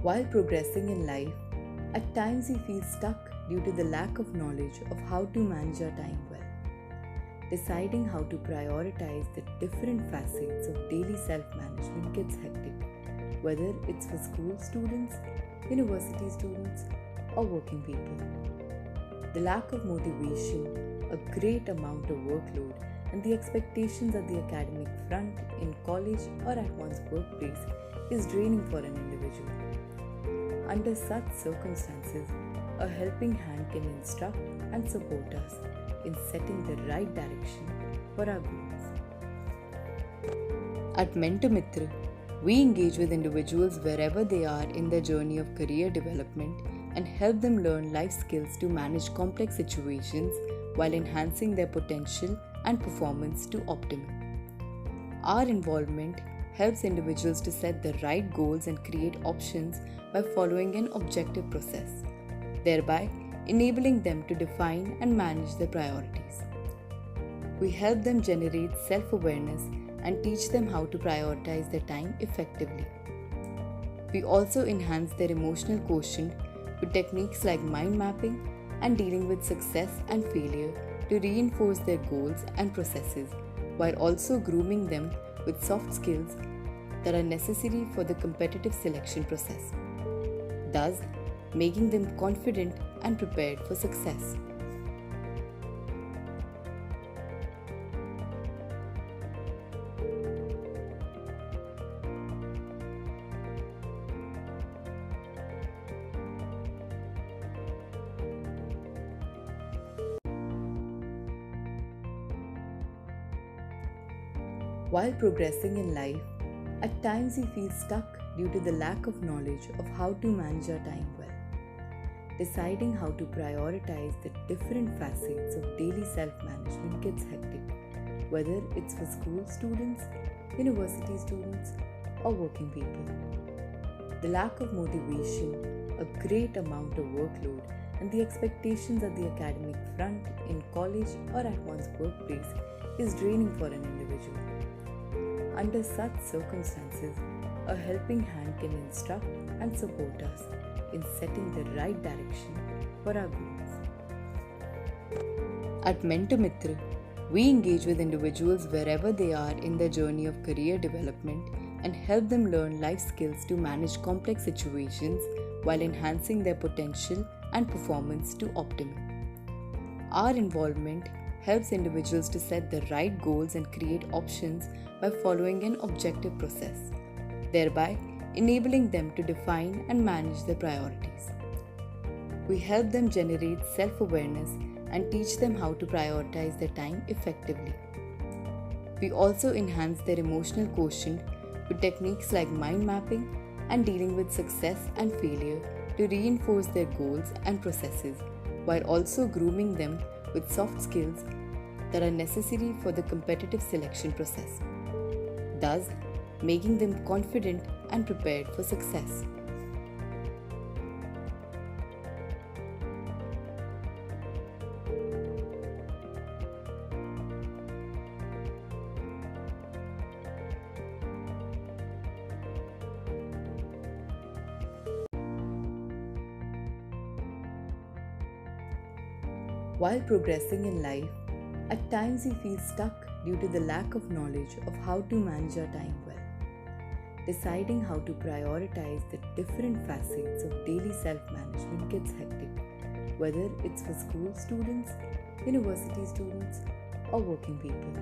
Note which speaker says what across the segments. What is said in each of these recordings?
Speaker 1: While progressing in life, at times we feel stuck due to the lack of knowledge of how to manage our time well. Deciding how to prioritize the different facets of daily self-management gets hectic, whether it's for school students, university students, or working people. The lack of motivation, a great amount of workload, and the expectations at the academic front, in college, or at one's workplace is draining for an individual. Under such circumstances, a helping hand can instruct and support us in setting the right direction for our goals. At MentorMitr, we engage with individuals wherever they are in their journey of career development and help them learn life skills to manage complex situations while enhancing their potential and performance to optimum. Our involvement helps individuals to set the right goals and create options by following an objective process, thereby enabling them to define and manage their priorities. We help them generate self-awareness and teach them how to prioritize their time effectively. We also enhance their emotional quotient with techniques like mind mapping and dealing with success and failure to reinforce their goals and processes, while also grooming them with soft skills that are necessary for the competitive selection process, thus making them confident and prepared for success. While progressing in life, at times we feel stuck due to the lack of knowledge of how to manage our time well. Deciding how to prioritize the different facets of daily self-management gets hectic, whether it's for school students, university students, or working people. The lack of motivation, a great amount of workload, and the expectations at the academic front, in college, or at one's workplace is draining for an individual. Under such circumstances, a helping hand can instruct and support us in setting the right direction for our goals. At MentorMitr, we engage with individuals wherever they are in their journey of career development and help them learn life skills to manage complex situations while enhancing their potential and performance to optimum. Our involvement helps individuals to set the right goals and create options by following an objective process, thereby enabling them to define and manage their priorities. We help them generate self-awareness and teach them how to prioritize their time effectively. We also enhance their emotional quotient with techniques like mind mapping and dealing with success and failure to reinforce their goals and processes, while also grooming them with soft skills that are necessary for the competitive selection process, thus making them confident and prepared for success. While progressing in life, at times we feel stuck due to the lack of knowledge of how to manage our time well. Deciding how to prioritize the different facets of daily self-management gets hectic, whether it's for school students, university students, or working people.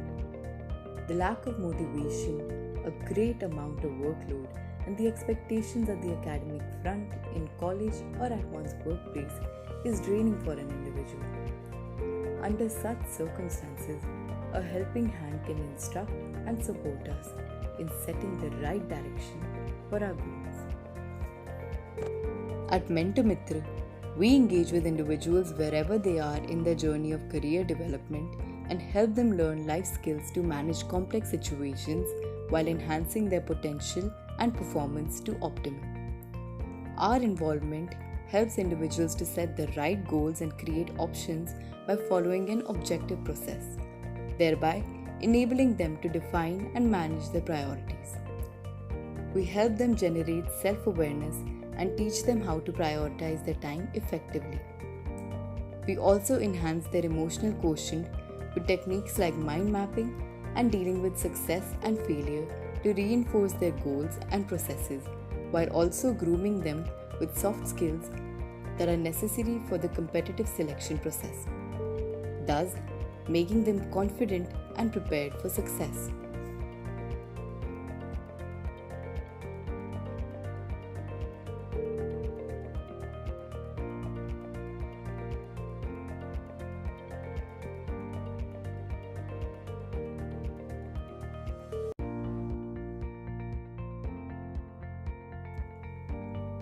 Speaker 1: The lack of motivation, a great amount of workload, and the expectations at the academic front, in college, or at one's workplace is draining for an individual. Under such circumstances, a helping hand can instruct and support us in setting the right direction for our goals. At MentorMitr, we engage with individuals wherever they are in their journey of career development and help them learn life skills to manage complex situations while enhancing their potential and performance to optimum. Our involvement helps individuals to set the right goals and create options by following an objective process, thereby enabling them to define and manage their priorities. We help them generate self-awareness and teach them how to prioritize their time effectively. We also enhance their emotional quotient with techniques like mind mapping and dealing with success and failure to reinforce their goals and processes, while also grooming them with soft skills that are necessary for the competitive selection process, thus making them confident and prepared for success.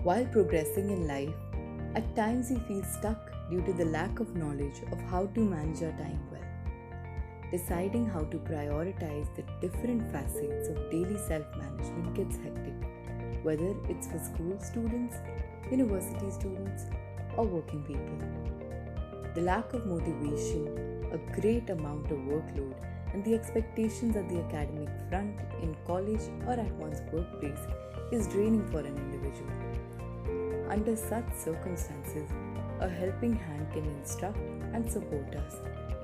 Speaker 1: While progressing in life, at times we feel stuck due to the lack of knowledge of how to manage our time well. Deciding how to prioritize the different facets of daily self management gets hectic, whether it's for school students, university students, or working people. The lack of motivation, a great amount of workload, and the expectations at the academic front, in college, or at one's workplace is draining for an individual. Under such circumstances, a helping hand can instruct and support us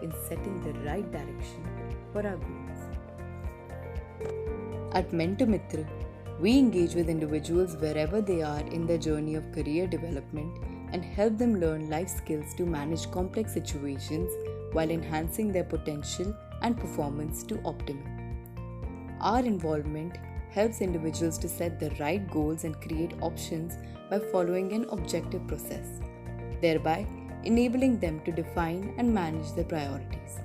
Speaker 1: in setting the right direction for our goals. At MentorMitr, we engage with individuals wherever they are in their journey of career development and help them learn life skills to manage complex situations while enhancing their potential and performance to optimum. Our involvement helps individuals to set the right goals and create options by following an objective process, thereby enabling them to define and manage their priorities.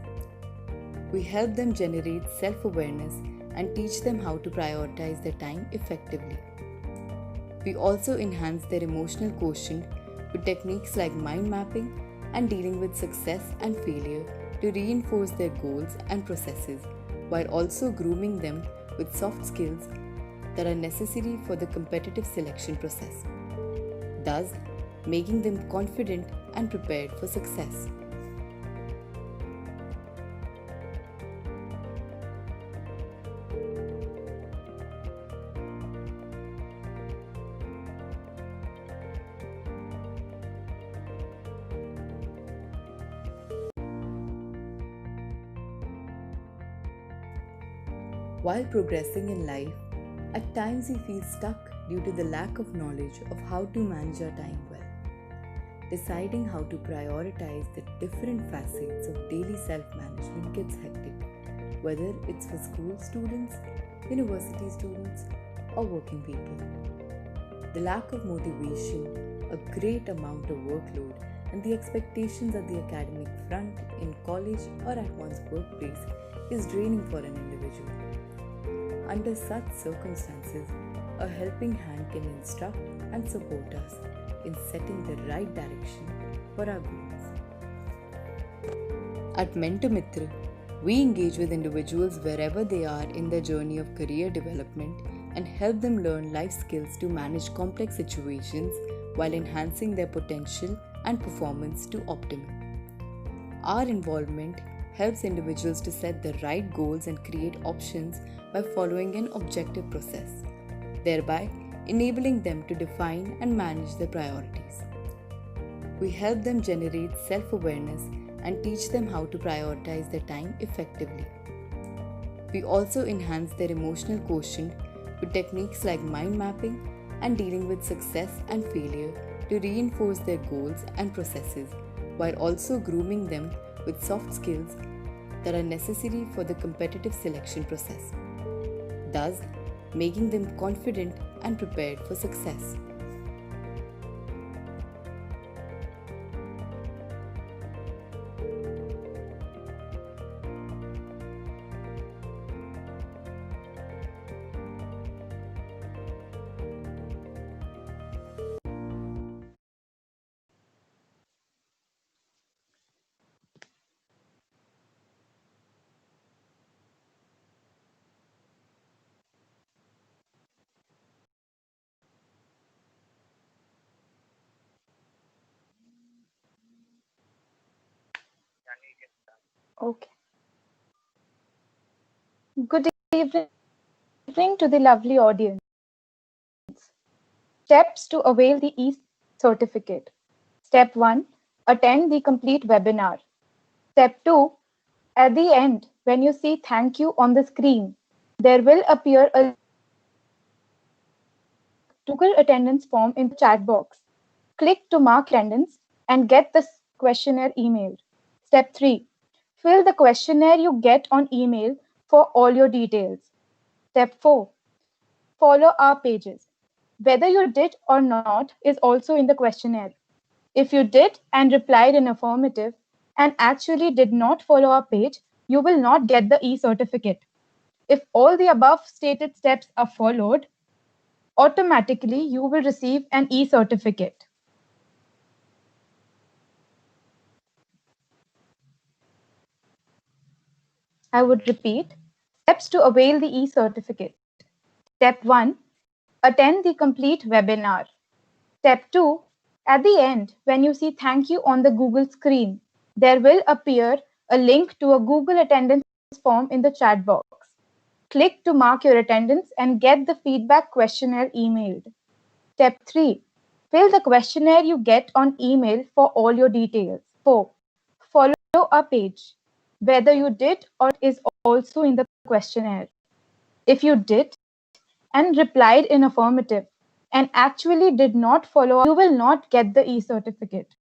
Speaker 1: We help them generate self awareness and teach them how to prioritize their time effectively. We also enhance their emotional quotient with techniques like mind mapping and dealing with success and failure to reinforce their goals and processes, while also grooming them with soft skills that are necessary for the competitive selection process, thus making them confident and prepared for success. While progressing in life, at times we feel stuck due to the lack of knowledge of how to manage our time well. Deciding how to prioritize the different facets of daily self management gets hectic, whether it's for school students, university students, or working people. The lack of motivation, a great amount of workload, and the expectations at the academic front, in college, or at one's workplace is draining for an individual. Under such circumstances, a helping hand can instruct and support us in setting the right direction for our goals. At MentorMitr, we engage with individuals wherever they are in their journey of career development and help them learn life skills to manage complex situations while enhancing their potential and performance to optimum. Our involvement helps individuals to set the right goals and create options by following an objective process, thereby enabling them to define and manage their priorities. We help them generate self awareness and teach them how to prioritize their time effectively. We also enhance their emotional quotient with techniques like mind mapping and dealing with success and failure to reinforce their goals and processes, while also grooming them with soft skills that are necessary for the competitive selection process, thus making them confident and prepared for success.
Speaker 2: Okay. Good evening to the lovely audience. Steps to avail the e-certificate. Step 1. Attend the complete webinar. Step 2. At the end, when you see thank you on the screen, there will appear a link to Google attendance form in the chat box. Click to mark your attendance and get the questionnaire emailed. Step 3. Fill the questionnaire you get on email for all your details. Step 4. Follow our pages. Whether you did or not is also in the questionnaire. If you did and replied in affirmative and actually did not follow our page, you will not get the e-certificate. If all the above stated steps are followed, automatically you will receive an e-certificate. I would repeat, steps to avail the e-certificate. Step 1, attend the complete webinar. Step 2, at the end, when you see thank you on the Google screen, there will appear a link to a Google attendance form in the chat box. Click to mark your attendance and get the feedback questionnaire emailed. Step 3, fill the questionnaire you get on email for all your details. 4, follow our page. Whether you did or is also in the questionnaire. If you did and replied in affirmative and actually did not follow, you will not get the e-certificate.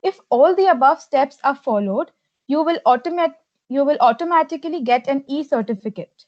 Speaker 2: If all the above steps are followed, you will automatically get an e-certificate.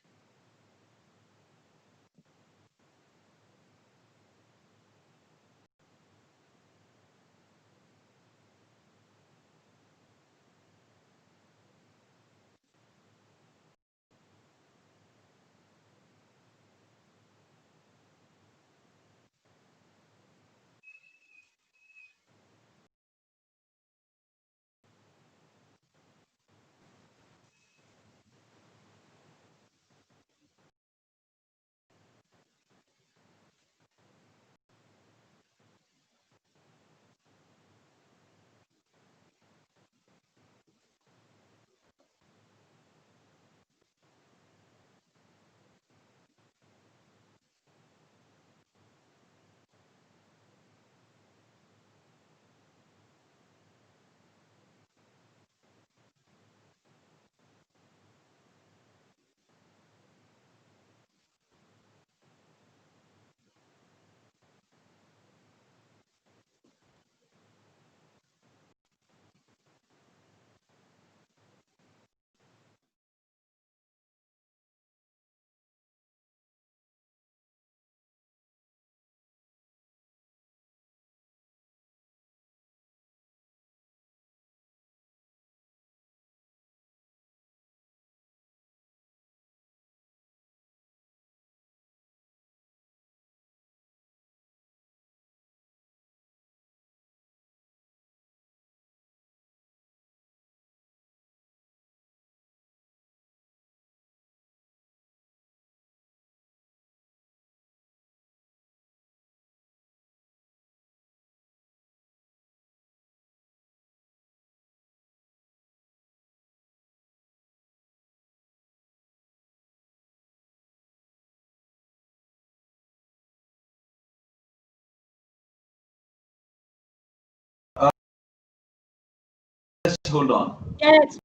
Speaker 3: Just hold on.
Speaker 2: Yeah, it's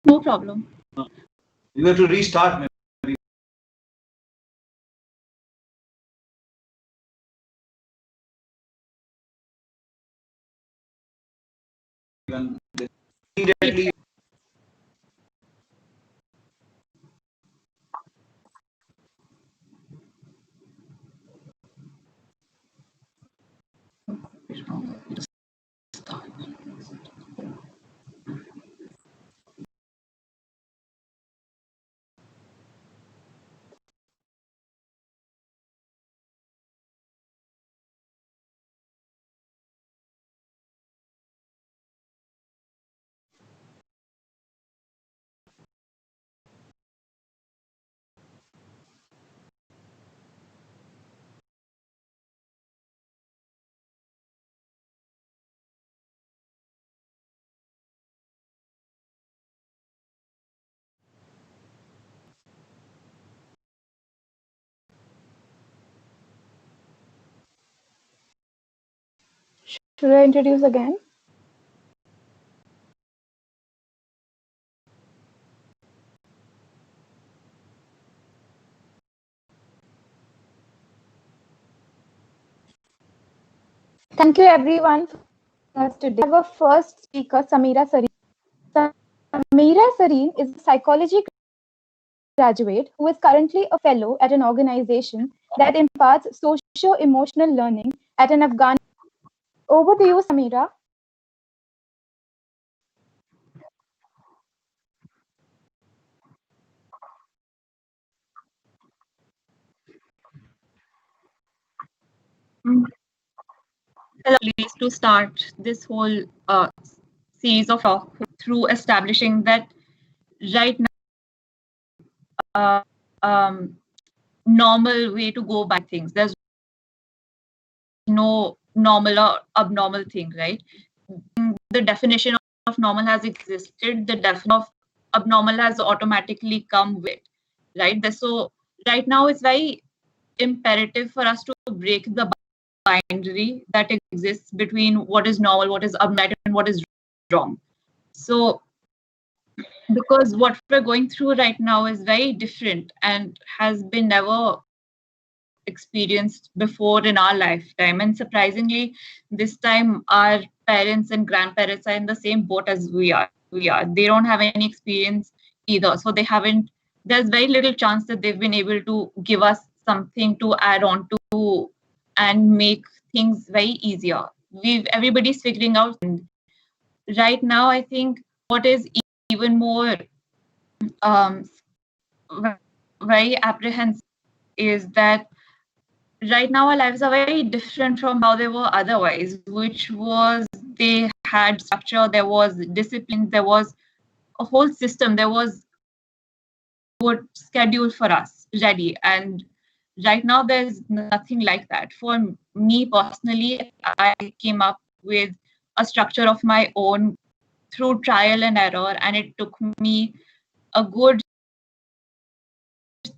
Speaker 2: no problem.
Speaker 3: You have to restart. Maybe. Immediately.
Speaker 2: Should I introduce again? Thank you everyone for joining us today. Our first speaker, Samira Sareen. Samira Sareen is a psychology graduate who is currently a fellow at an organization that imparts socio-emotional learning at an Afghani. Over to you, Samira.
Speaker 4: Hello, please, to start this whole series of talk through establishing that right now, normal way to go by things. There's no normal or abnormal thing, right? The definition of normal has existed. The definition of abnormal has automatically come with, right? So right now it's very imperative for us to break the binary that exists between what is normal, what is abnormal, and what is wrong. So because what we're going through right now is very different and has been never experienced before in our lifetime. And surprisingly, this time our parents and grandparents are in the same boat as we are. They don't have any experience either. So there's very little chance that they've been able to give us something to add on to and make things very easier. Everybody's figuring out. Right now, I think what is even more um, very apprehensive is that right now our lives are very different from how they were otherwise, which was they had structure, there was discipline, there was a whole system, there was a good schedule for us ready. And right now there's nothing like that. For me personally, I came up with a structure of my own through trial and error, and it took me a good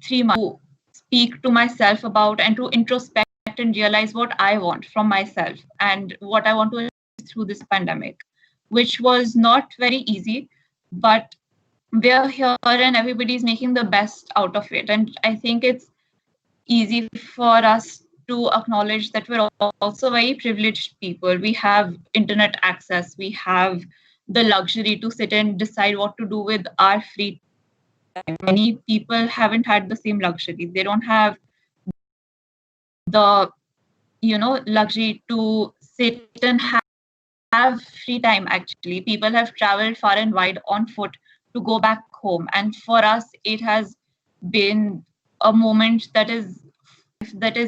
Speaker 4: 3 months to speak to myself about and to introspect and realize what I want from myself and what I want to achieve through this pandemic, which was not very easy, but we're here and everybody's making the best out of it. And I think it's easy for us to acknowledge that we're also very privileged people. We have internet access, we have the luxury to sit and decide what to do with our free time. Many people haven't had the same luxury. They don't have the luxury to sit and have free time. Actually, people have traveled far and wide on foot to go back home, and for us it has been a moment that is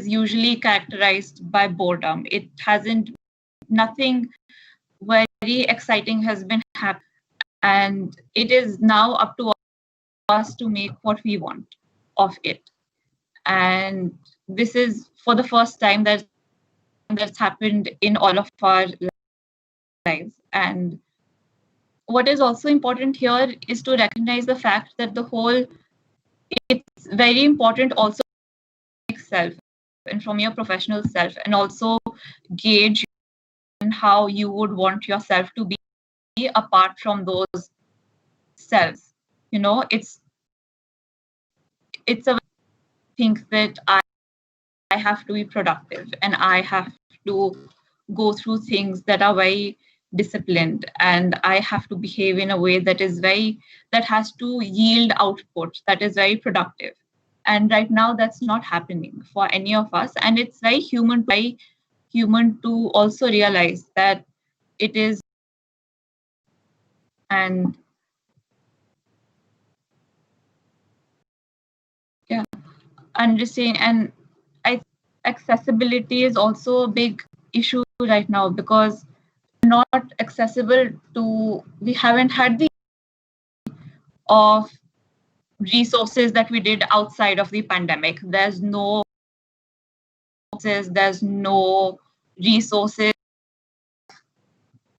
Speaker 4: usually characterized by boredom. It hasn't Nothing very exciting has been happening, and it is now up to us to make what we want of it. And this is for the first time that's happened in all of our lives. And what is also important here is to recognize the fact that it's very important also self and from your professional self, and also gauge how you would want yourself to be apart from those selves. It's a think that I have to be productive and I have to go through things that are very disciplined, and I have to behave in a way that has to yield output that is very productive. And right now that's not happening for any of us, and it's very human to also realize that it is. And yeah, understanding, and accessibility is also a big issue right now, because not accessible to we haven't had the of resources that we did outside of the pandemic. There's no resources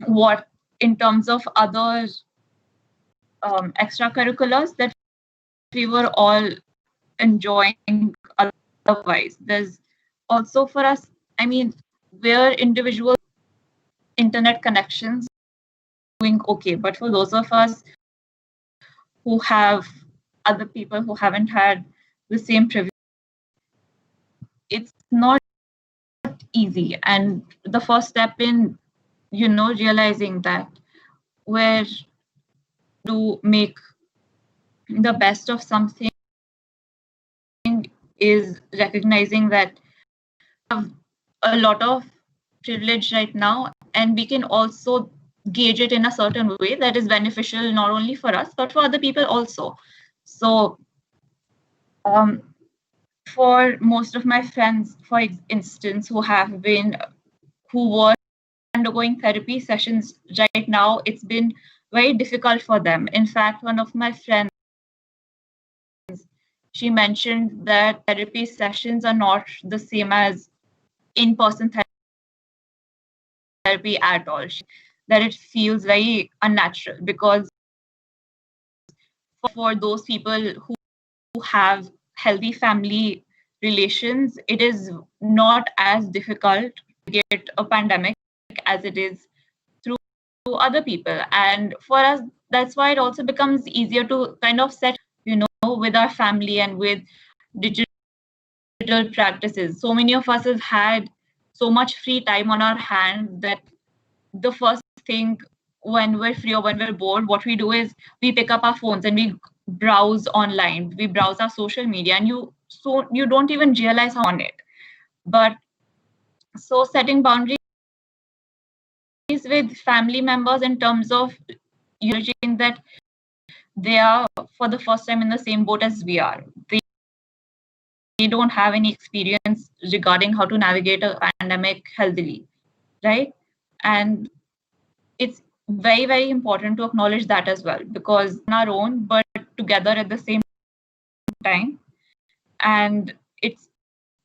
Speaker 4: what in terms of other extracurriculars that we were all enjoying otherwise. There's also for us, I mean, we're individuals internet connections doing okay. But for those of us who have other people who haven't had the same privilege, it's not easy. And the first step in, realizing that we're to make the best of something is recognizing that we have a lot of privilege right now, and we can also gauge it in a certain way that is beneficial not only for us but for other people also. So for most of my friends, for instance, who were undergoing therapy sessions right now, it's been very difficult for them. In fact, one of my friends, she mentioned that therapy sessions are not the same as in-person therapy at all. That it feels very unnatural, because for those people who have healthy family relations, it is not as difficult to get a pandemic as it is through other people. And for us, that's why it also becomes easier to kind of set, with our family and with digital practices. So many of us have had so much free time on our hands that the first thing when we're free or when we're bored, what we do is we pick up our phones and we browse online, we browse our social media, and you don't even realize how on it. But so setting boundaries with family members in terms of acknowledging that they are for the first time in the same boat as we are. They don't have any experience regarding how to navigate a pandemic healthily, right? And it's very, very important to acknowledge that as well, because on our own, but together at the same time. And it's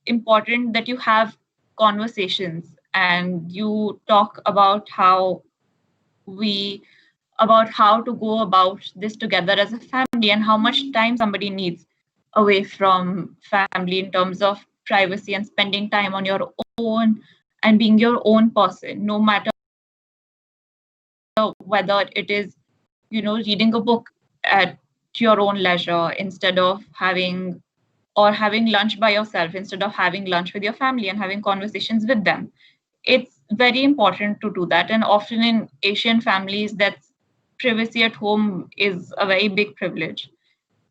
Speaker 4: important that you have conversations and you talk about how to go about this together as a family, and how much time somebody needs away from family in terms of privacy and spending time on your own and being your own person, no matter whether it is, reading a book at your own leisure instead of having lunch by yourself instead of having lunch with your family and having conversations with them. It's very important to do that. And often in Asian families, that privacy at home is a very big privilege.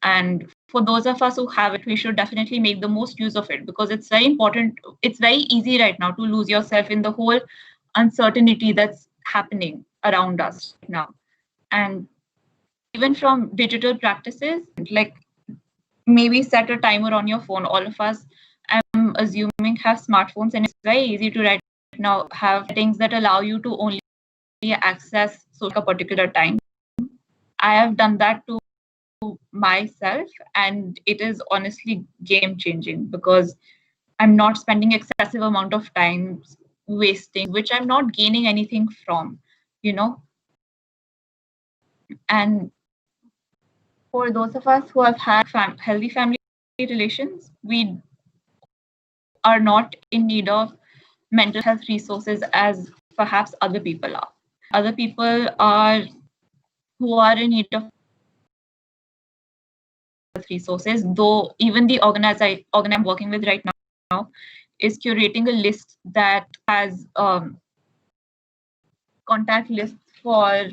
Speaker 4: And for those of us who have it, we should definitely make the most use of it, because it's very important. It's very easy right now to lose yourself in the whole uncertainty that's happening around us now. And even from digital practices, like maybe set a timer on your phone. All of us, I'm assuming, have smartphones, and it's very easy to right now have settings that allow you to only access a particular time. I have done that to myself, and it is honestly game changing, because I'm not spending excessive amount of time wasting, which I'm not gaining anything from, And for those of us who have had healthy family relations, we are not in need of mental health resources as perhaps other people are. Other people who are in need of resources, though even the organization I'm working with right now is curating a list that has contact lists for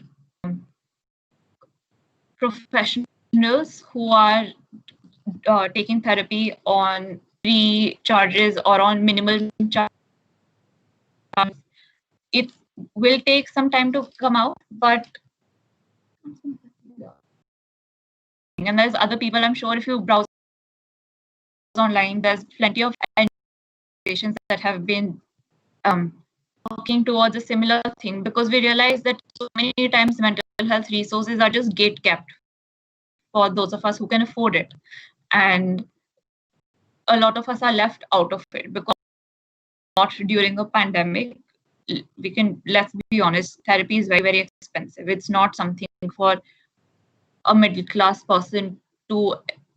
Speaker 4: professionals who are taking therapy on free charges or on minimal charges. It will take some time to come out, but and there's other people, I'm sure if you browse online, there's plenty of organizations that have been working towards a similar thing, because we realize that so many times mental health resources are just gate kept for those of us who can afford it. And a lot of us are left out of it because not during a pandemic. Let's be honest, therapy is very, very expensive. It's not something for a middle class person to,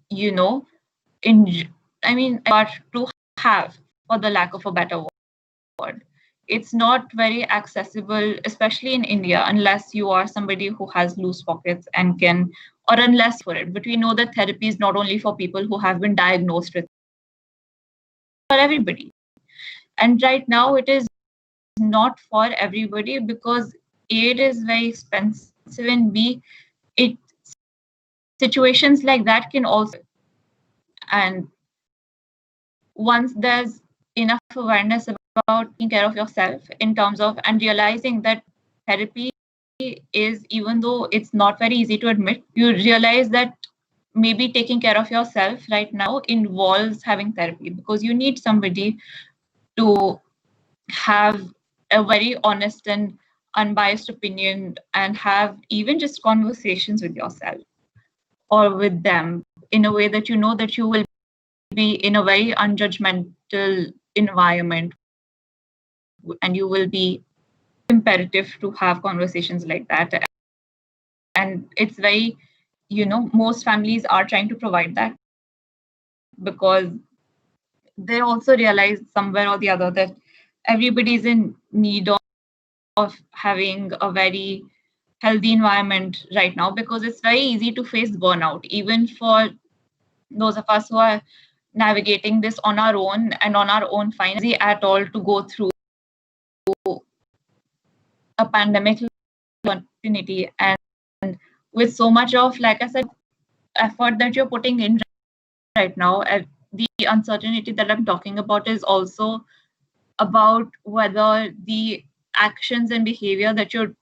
Speaker 4: but to have, for the lack of a better word. it's not very accessible, especially in India, unless you are somebody who has loose pockets and can, or unless for it. But we know that therapy is not only for people who have been diagnosed with, for everybody. And right now, it is not for everybody because A, it is very expensive, and B, it situations like that can also, and once there's enough awareness about taking care of yourself in terms of and realizing that therapy is, even though it's not very easy to admit, you realize that maybe taking care of yourself right now involves having therapy because you need somebody to have a very honest and unbiased opinion and have even just conversations with yourself or with them in a way that you know that you will be in a very unjudgmental environment and you will be imperative to have conversations like that. And it's very, most families are trying to provide that because they also realize somewhere or the other that everybody is in need of having a very healthy environment right now because it's very easy to face burnout, even for those of us who are navigating this on our own and on our own finances at all to go through a pandemic opportunity and with so much of, like I said, effort that you're putting in right now. The uncertainty that I'm talking about is also about whether the actions and behavior that you're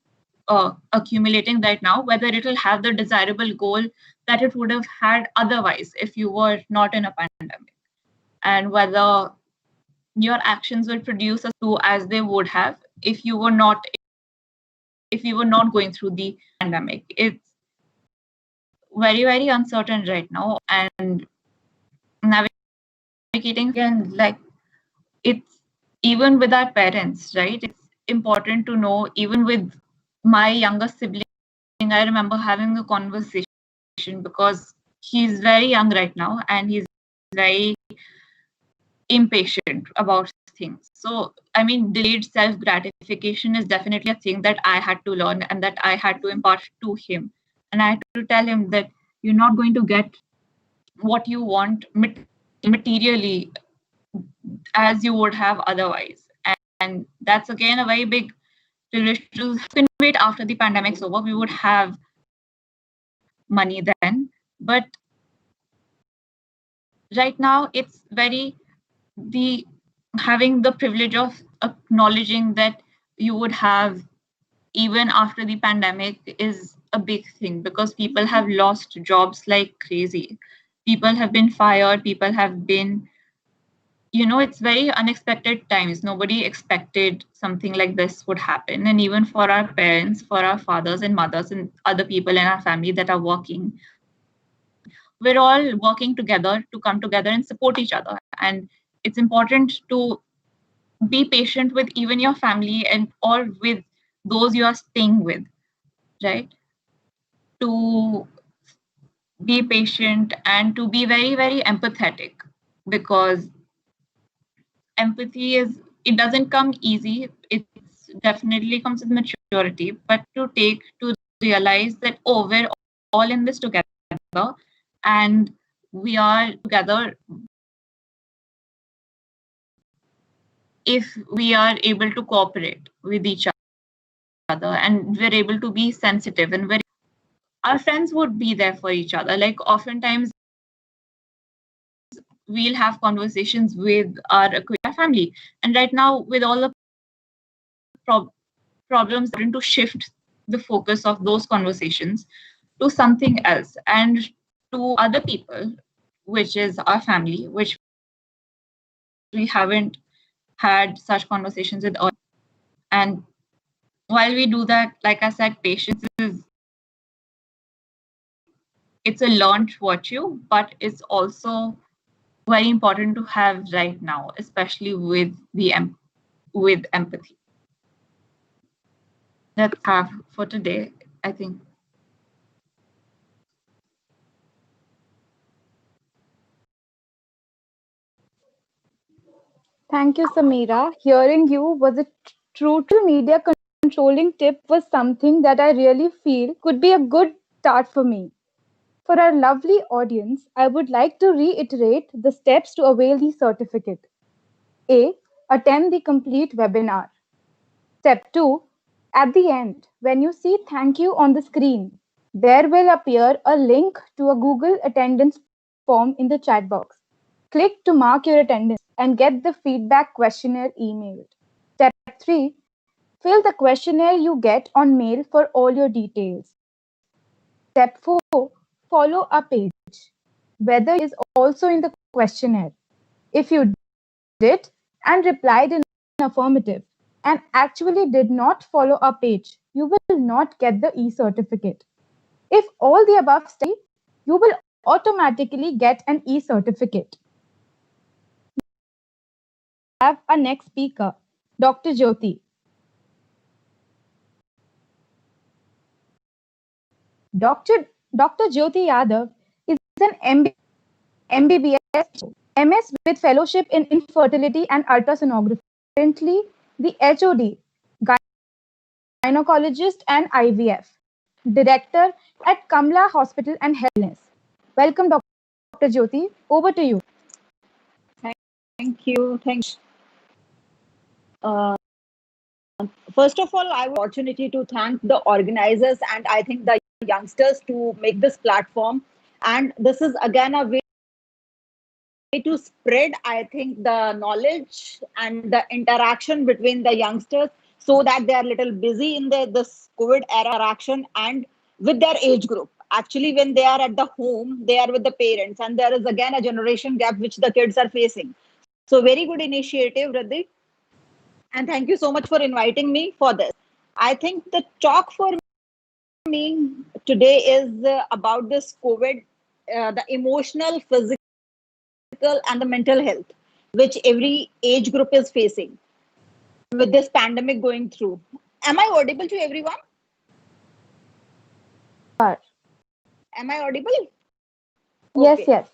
Speaker 4: accumulating right now, whether it will have the desirable goal that it would have had otherwise if you were not in a pandemic, and whether your actions will produce as they would have if you were not going through the pandemic. It's very, very uncertain right now, and navigating again, like, it's even with our parents, right? It's important to know, even with my younger sibling, I remember having a conversation because he's very young right now and he's very impatient about things. So, I mean, delayed self gratification is definitely a thing that I had to learn and that I had to impart to him. And I had to tell him that you're not going to get what you want materially as you would have otherwise. And that's again a very big religious wait after the pandemic's over. We would have money then. But right now it's very the having the privilege of acknowledging that you would have even after the pandemic is a big thing because people have lost jobs like crazy. People have been fired, people have been, it's very unexpected times. Nobody expected something like this would happen. And even for our parents, for our fathers and mothers and other people in our family that are working, we're all working together to come together and support each other. And it's important to be patient with even your family and or with those you are staying with, right? To be patient and to be very, very empathetic because empathy is, it doesn't come easy. It definitely comes with maturity, but to realize that, oh, we're all in this together and we are together if we are able to cooperate with each other and we're able to be sensitive and our friends would be there for each other. Like oftentimes we'll have conversations with our family, and right now with all the problems to shift the focus of those conversations to something else and to other people, which is our family, which we haven't had such conversations with earlier. And while we do that, like I said, patience is, it's a learned virtue, but it's also very important to have right now, especially with with empathy. That's have for today, I think.
Speaker 2: Thank you, Samira. Hearing you was a true media controlling tip was something that I really feel could be a good start for me. For our lovely audience, I would like to reiterate the steps to avail the certificate. A. Attend the complete webinar. Step 2. At the end, when you see thank you on the screen, there will appear a link to a Google attendance form in the chat box. Click to mark your attendance and get the feedback questionnaire emailed. Step 3. Fill the questionnaire you get on mail for all your details. Step 4. Follow a page. Whether is also in the questionnaire. If you did and replied in affirmative and actually did not follow a page, you will not get the e-certificate. If all the above stay, you will automatically get an e-certificate. We have our next speaker, Dr. Jyoti. Dr. Jyoti Yadav is an MBBS, MS with fellowship in infertility and ultrasonography. Currently, the HOD, Gynaecologist and IVF Director at Kamla Hospital and Health. Welcome, Dr. Jyoti. Over to you.
Speaker 5: Thank you. Thanks. First of all, I would opportunity to thank the organizers and I think the youngsters to make this platform. And this is again a way to spread, I think, the knowledge and the interaction between the youngsters so that they are a little busy in this COVID era interaction and with their age group. Actually, when they are at the home, they are with the parents, and there is again a generation gap which the kids are facing. So very good initiative, Radhi. And thank you so much for inviting me for this. I think the talk for me today is about this COVID, the emotional, physical, and the mental health, which every age group is facing with this pandemic going through. Am I audible to everyone? Am I audible?
Speaker 2: Yes,
Speaker 5: Okay.
Speaker 2: yes.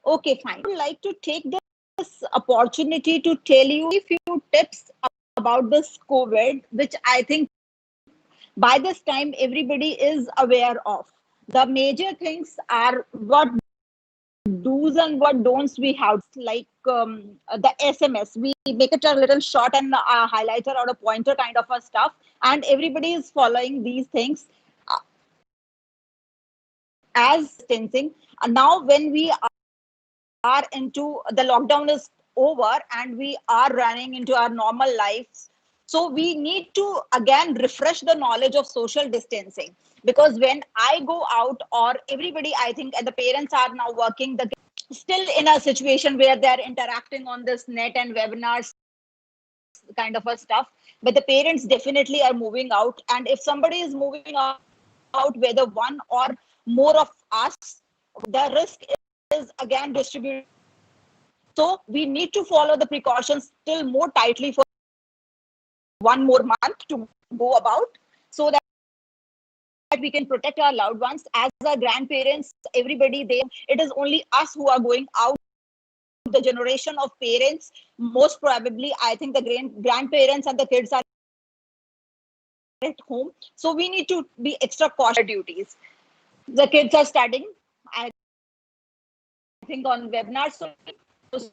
Speaker 5: Okay, fine. I would like to take this opportunity to tell you a few tips about this COVID, which I think by this time everybody is aware of. The major things are what do's and what don'ts we have, like the SMS. We make it a little short and a highlighter or a pointer kind of a stuff, and everybody is following these things as distancing. Now, when we are into the lockdown is over and we are running into our normal lives, so we need to again refresh the knowledge of social distancing, because when I go out or everybody, I think, and the parents are now working, the still in a situation where they're interacting on this net and webinars kind of a stuff, but the parents definitely are moving out, and if somebody is moving out, whether one or more of us, the risk is again distributed. So we need to follow the precautions still more tightly for one more month to go about, so that we can protect our loved ones. As our grandparents, everybody, it is only us who are going out. The generation of parents, most probably, I think the grandparents and the kids are at home. So we need to be extra cautious duties. The kids are studying, I think, on webinars, so it's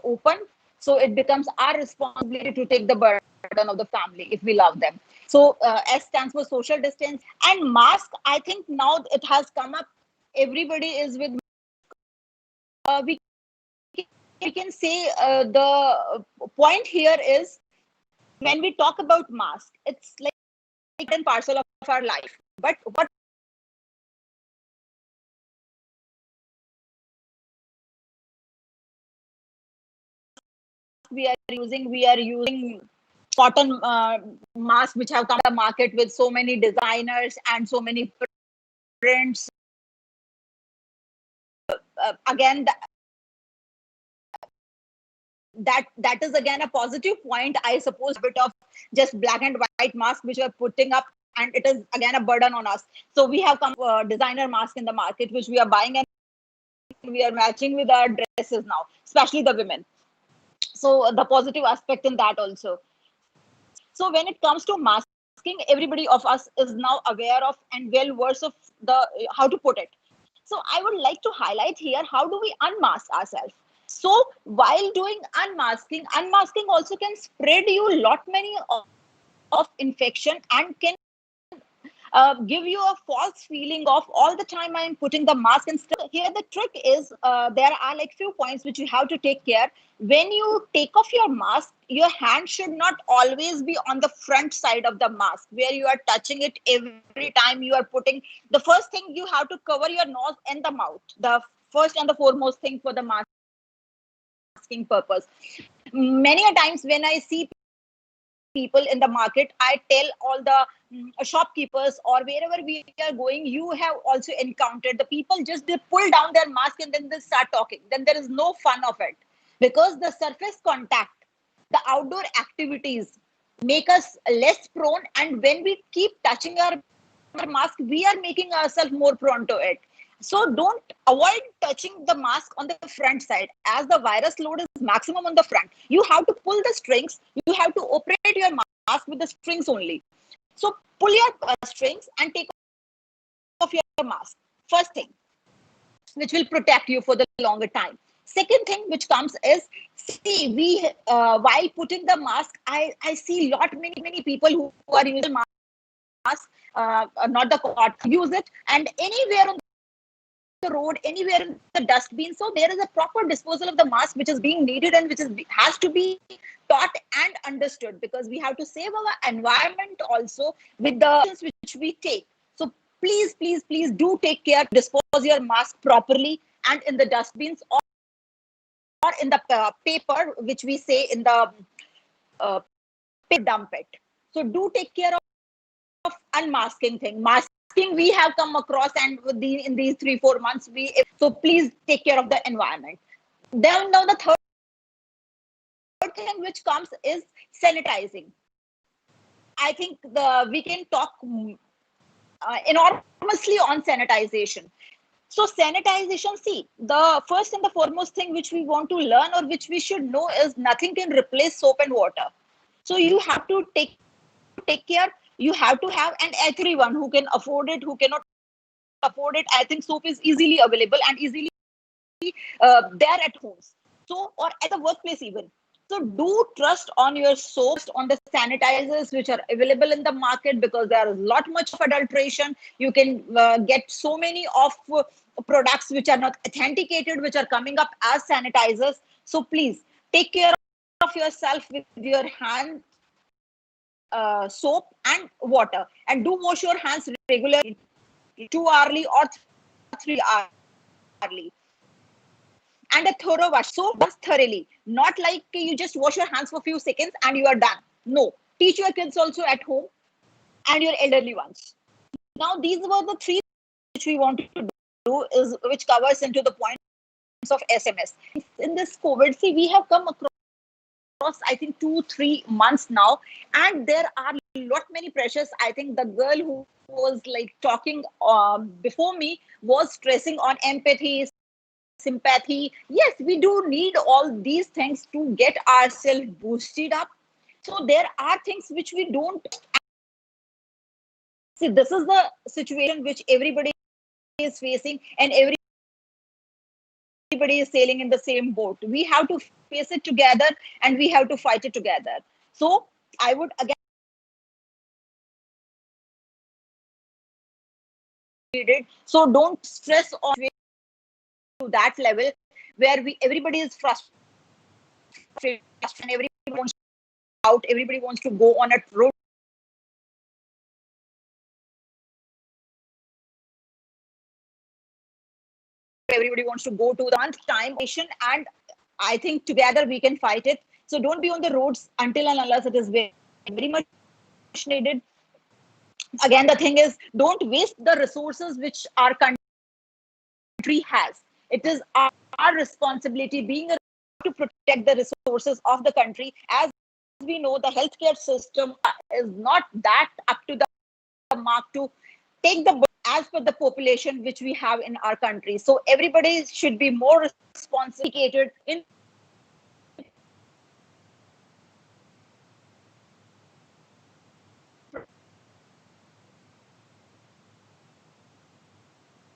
Speaker 5: open. So it becomes our responsibility to take the burden of the family if we love them. So S stands for social distance and mask. I think now it has come up. Everybody is with. We can say the point here is when we talk about mask, it's like a parcel of our life. But what we are using cotton masks which have come to the market with so many designers and so many prints. Again, that is again a positive point, I suppose. A bit of just black and white mask which we are putting up, and it is again a burden on us. So we have come designer mask in the market which we are buying, and we are matching with our dresses now, especially the women. So the positive aspect in that also. So when it comes to masking, everybody of us is now aware of and well versed of the how to put it. So I would like to highlight here, how do we unmask ourselves? So while doing unmasking also can spread you lot many of infection and can give you a false feeling of all the time I am putting the mask. And still, here the trick is, there are like few points which you have to take care. When you take off your mask, your hand should not always be on the front side of the mask where you are touching it every time you are putting. The first thing, you have to cover your nose and the mouth. The first and the foremost thing for the masking purpose. Many a times when I see people in the market, I tell all the shopkeepers or wherever we are going, you have also encountered the people just they pull down their mask and then they start talking. Then there is no fun of it, because the surface contact, the outdoor activities make us less prone, and when we keep touching our mask, we are making ourselves more prone to it. So don't avoid touching the mask on the front side, as the virus load is maximum on the front. You have to pull the strings. You have to operate your mask with the strings only. So pull your strings and take off your mask. First thing, which will protect you for the longer time. Second thing which comes is, see, we while putting the mask, I see many people who are using mask, not the cotton, use it, and anywhere on the road, anywhere in the dustbin. So there is a proper disposal of the mask which is being needed and which has to be taught and understood, because we have to save our environment also with the actions which we take. So please do take care, dispose your mask properly and in the dustbins, or in the paper, which we say in the dump it. So do take care of unmasking thing. Masking we have come across, and in these 3-4 months, so please take care of the environment. Then now the third thing which comes is sanitizing. I think we can talk enormously on sanitization. So sanitization, see, the first and the foremost thing which we want to learn, or which we should know, is nothing can replace soap and water. So you have to take care. You have to have, and everyone who can afford it, who cannot afford it, I think soap is easily available and easily there at homes. So, or at the workplace even. So do trust on your soaps, on the sanitizers which are available in the market, because there is a lot much of adulteration. You can get so many of products which are not authenticated, which are coming up as sanitizers. So please take care of yourself with your hand soap and water, and do wash your hands regularly, 2 hourly or 3 hourly, and a thorough wash. So wash thoroughly, not like you just wash your hands for a few seconds and you are done. No, teach your kids also at home and your elderly ones. Now these were the three which we wanted to do, is which covers into the points of SMS. In this COVID, see, we have come across I think 2-3 months now, and there are lot many pressures. I think the girl who was like talking before me was stressing on empathy, sympathy. Yes, we do need all these things to get ourselves boosted up. So there are things which we don't see. This is the situation which everybody is facing, and everybody is sailing in the same boat. We have to face it together, and we have to fight it together. So I would again, so don't stress on to that level where everybody is frustrated and everybody wants out, everybody wants to go on a road, everybody wants to go to the month time, and I think together we can fight it. So don't be on the roads until and unless it is very, very much needed. Again, the thing is, don't waste the resources which our country has. It is our responsibility, being to protect the resources of the country. As we know, the healthcare system is not that up to the mark to take the as per the population which we have in our country. So everybody should be more responsible in.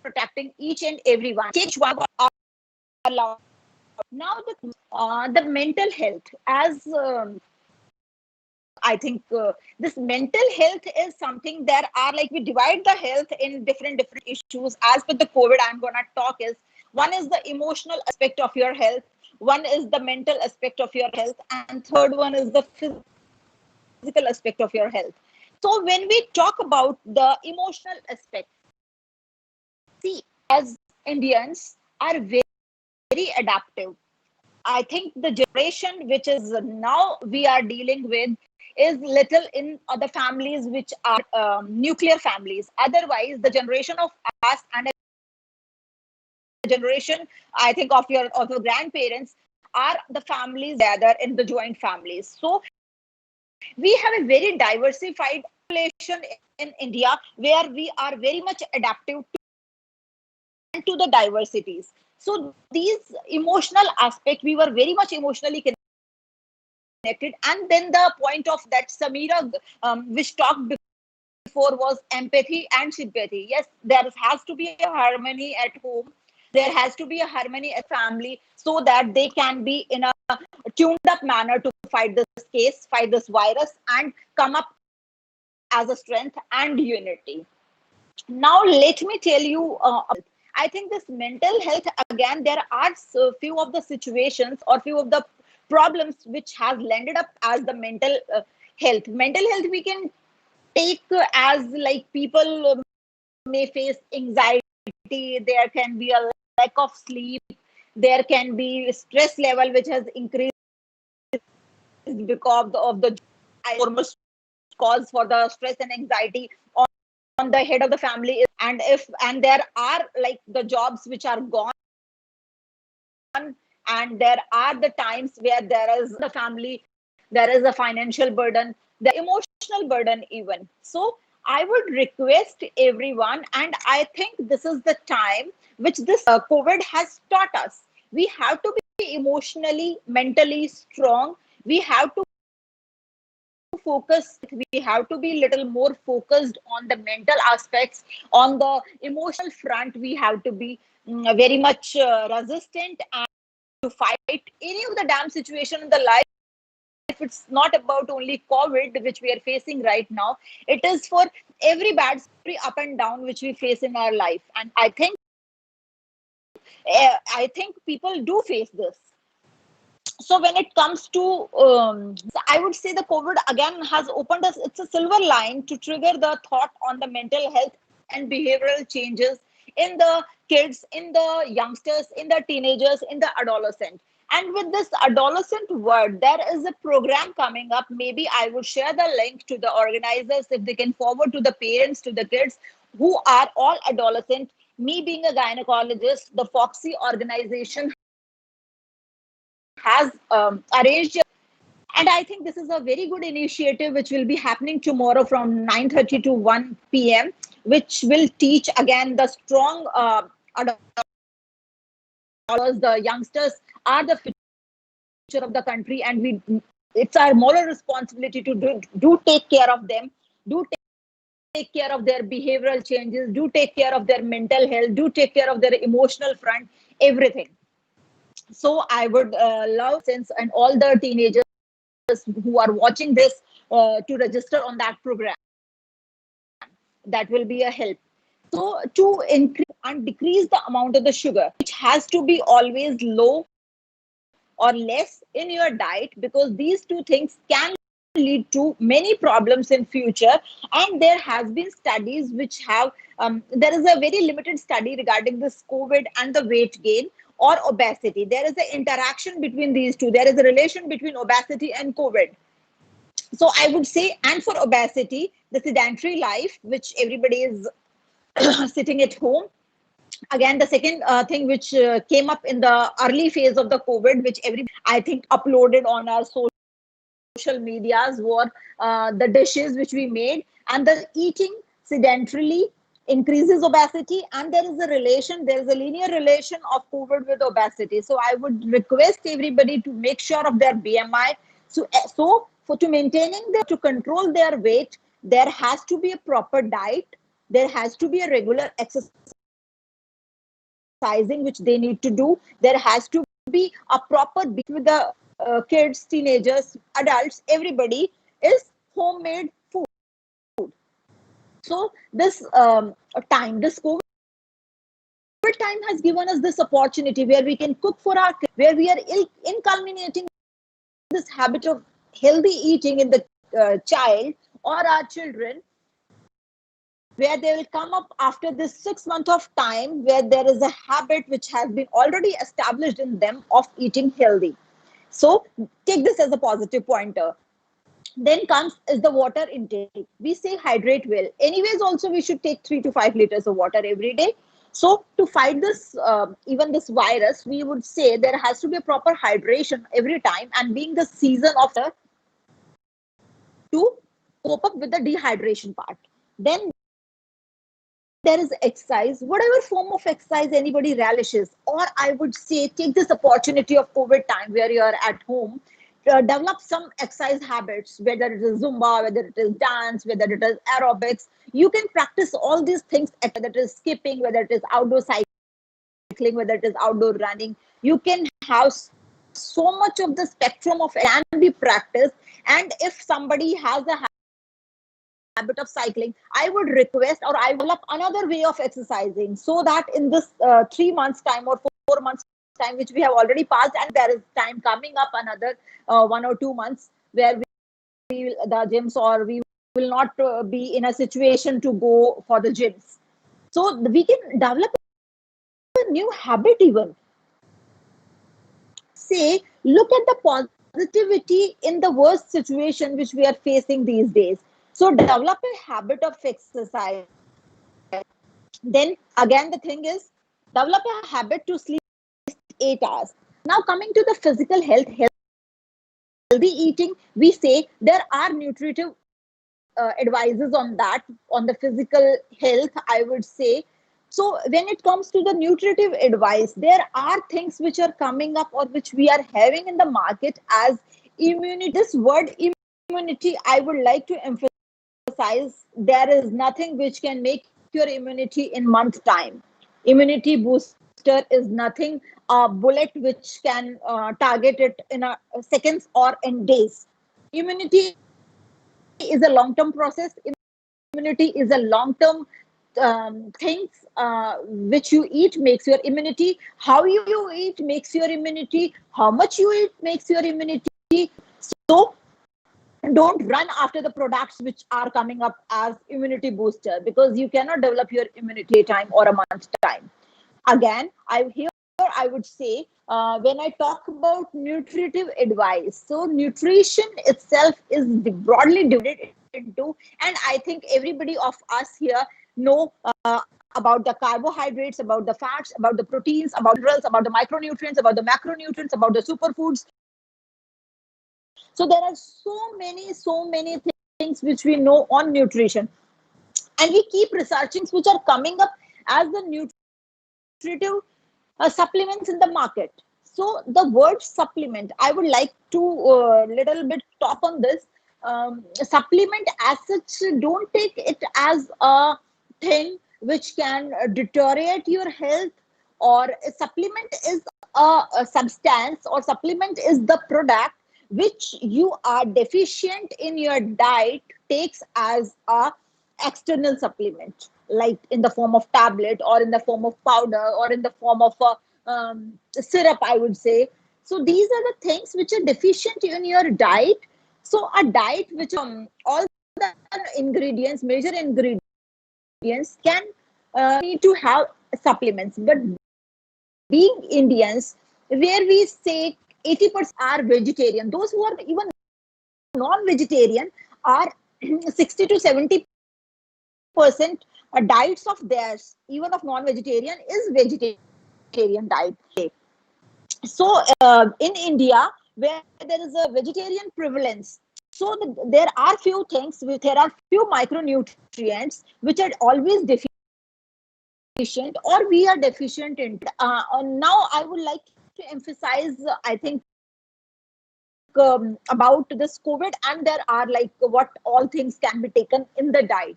Speaker 5: protecting each and everyone. Each one are allowed. Now the mental health, as I think this mental health is something. There are, like, we divide the health in different issues. As per the COVID, I'm gonna talk is, one is the emotional aspect of your health, one is the mental aspect of your health, and third one is the physical aspect of your health. So when we talk about the emotional aspect, see, as Indians are very adaptive. I think the generation which is now we are dealing with is little in other families which are nuclear families. Otherwise, the generation of us and the generation, I think, of your grandparents are the families together in the joint families. So we have a very diversified population in India, where we are very much adaptive to the diversities. So these emotional aspect, we were very much emotionally connected. And then the point of that Samira, which talked before, was empathy and sympathy. Yes, there has to be a harmony at home. There has to be a harmony at family, so that they can be in a tuned up manner to fight this case, fight this virus, and come up as a strength and unity. Now, let me tell you, I think this mental health, again, there are so few of the situations or few of the problems which has landed up as the mental health. Mental health we can take as, like, people may face anxiety, there can be a lack of sleep, there can be stress level which has increased because of the foremost cause for the stress and anxiety on the head of the family. And there are, like, the jobs which are gone, and there are the times where there is the family, there is a financial burden, the emotional burden even. So I would request everyone, and I think this is the time which this COVID has taught us. We have to be emotionally, mentally strong. We have to focus, we have to be little more focused on the mental aspects. On the emotional front, we have to be very much resistant and to fight any of the damn situation in the life. It's not about only COVID which we are facing right now, it is for every bad, every up and down which we face in our life. And I think people do face this. So when it comes to I would say the COVID again has opened us, it's a silver line to trigger the thought on the mental health and behavioral changes in the kids, in the youngsters, in the teenagers, in the adolescent. And with this adolescent word, there is a program coming up. Maybe I would share the link to the organizers if they can forward to the parents, to the kids who are all adolescent. Me being a gynecologist, the Foxy organization has arranged, and I think this is a very good initiative which will be happening tomorrow from 9:30 to 1 p.m., which will teach again the strong adults. The youngsters are the future of the country, and it's our moral responsibility to do take care of them, do take care of their behavioral changes, do take care of their mental health, do take care of their emotional front, everything. So I would love, since, and all the teenagers who are watching this, to register on that program. That will be a help. So to increase and decrease the amount of the sugar, which has to be always low or less in your diet, because these two things can lead to many problems in future. And there has been studies which have there is a very limited study regarding this COVID and the weight gain or obesity. There is an interaction between these two. There is a relation between obesity and COVID. So I would say, and for obesity, the sedentary life, which everybody is sitting at home. Again, the second thing which came up in the early phase of the COVID, which every, I think, uploaded on our social medias, were the dishes which we made, and the eating sedentarily increases obesity. And there is a relation, there is a linear relation of COVID with obesity. So I would request everybody to make sure of their BMI. So for to maintaining to control their weight, there has to be a proper diet, there has to be a regular exercise exercising which they need to do. There has to be a proper with the kids, teenagers, adults, everybody is homemade food. So this this COVID time has given us this opportunity where we can cook for our kids, where we are inculcating this habit of healthy eating in the child or our children, where they will come up after this 6 months of time where there is a habit which has been already established in them of eating healthy. So take this as a positive pointer. Then comes is the water intake. We say hydrate well. Anyways, also we should take 3 to 5 liters of water every day. So to fight this, even this virus, we would say there has to be a proper hydration every time, and being the season of the to cope up with the dehydration part. Then there is exercise, whatever form of exercise anybody relishes, or I would say take this opportunity of COVID time where you are at home, develop some exercise habits, whether it is Zumba, whether it is dance, whether it is aerobics. You can practice all these things, whether it is skipping, whether it is outdoor cycling, whether it is outdoor running. You can have so much of the spectrum of can be practiced. And if somebody has a habit of cycling, I would request or I will develop another way of exercising, so that in this 3 months time or 4 months time which we have already passed, and there is time coming up another 1 or 2 months where we will, the gyms, or we will not be in a situation to go for the gyms. So we can develop a new habit. Even say, look at the positivity in the worst situation which we are facing these days. So develop a habit of exercise. Then again, the thing is, develop a habit to sleep 8 hours. Now coming to the physical health, healthy eating, we say there are nutritive advices on that, on the physical health, I would say. So when it comes to the nutritive advice, there are things which are coming up or which we are having in the market as immunity. This word immunity, I would like to emphasize, there is nothing which can make your immunity in month time. Immunity booster is nothing, a bullet which can target it in a seconds or in days. Immunity is a long-term process. Immunity is a long-term things which you eat makes your immunity. How you eat makes your immunity. How much you eat makes your immunity. So don't run after the products which are coming up as immunity booster, because you cannot develop your immunity time or a month time. Again, I would say, when I talk about nutritive advice, so nutrition itself is broadly divided into, and I think everybody of us here know about the carbohydrates, about the fats, about the proteins, about minerals, about the micronutrients, about the macronutrients, about the superfoods. So there are so many things which we know on nutrition, and we keep researching which are coming up as the nutritive supplements in the market. So the word supplement, I would like to little bit talk on this. Supplement as such, don't take it as a thing which can deteriorate your health, or a supplement is a substance, or supplement is the product which you are deficient in your diet takes as a external supplement, like in the form of tablet, or in the form of powder, or in the form of syrup, I would say. So these are the things which are deficient in your diet. So a diet which all the ingredients, major ingredients, can need to have supplements. But being Indians, where we say 80% are vegetarian, those who are even non-vegetarian are 60 to 70% diets of theirs, even of non-vegetarian, is vegetarian diet. So in India, where there is a vegetarian prevalence, so there are few things, there are few micronutrients which are always deficient, or we are deficient in. Now I would like to emphasize, I think, about this COVID, and there are like what all things can be taken in the diet.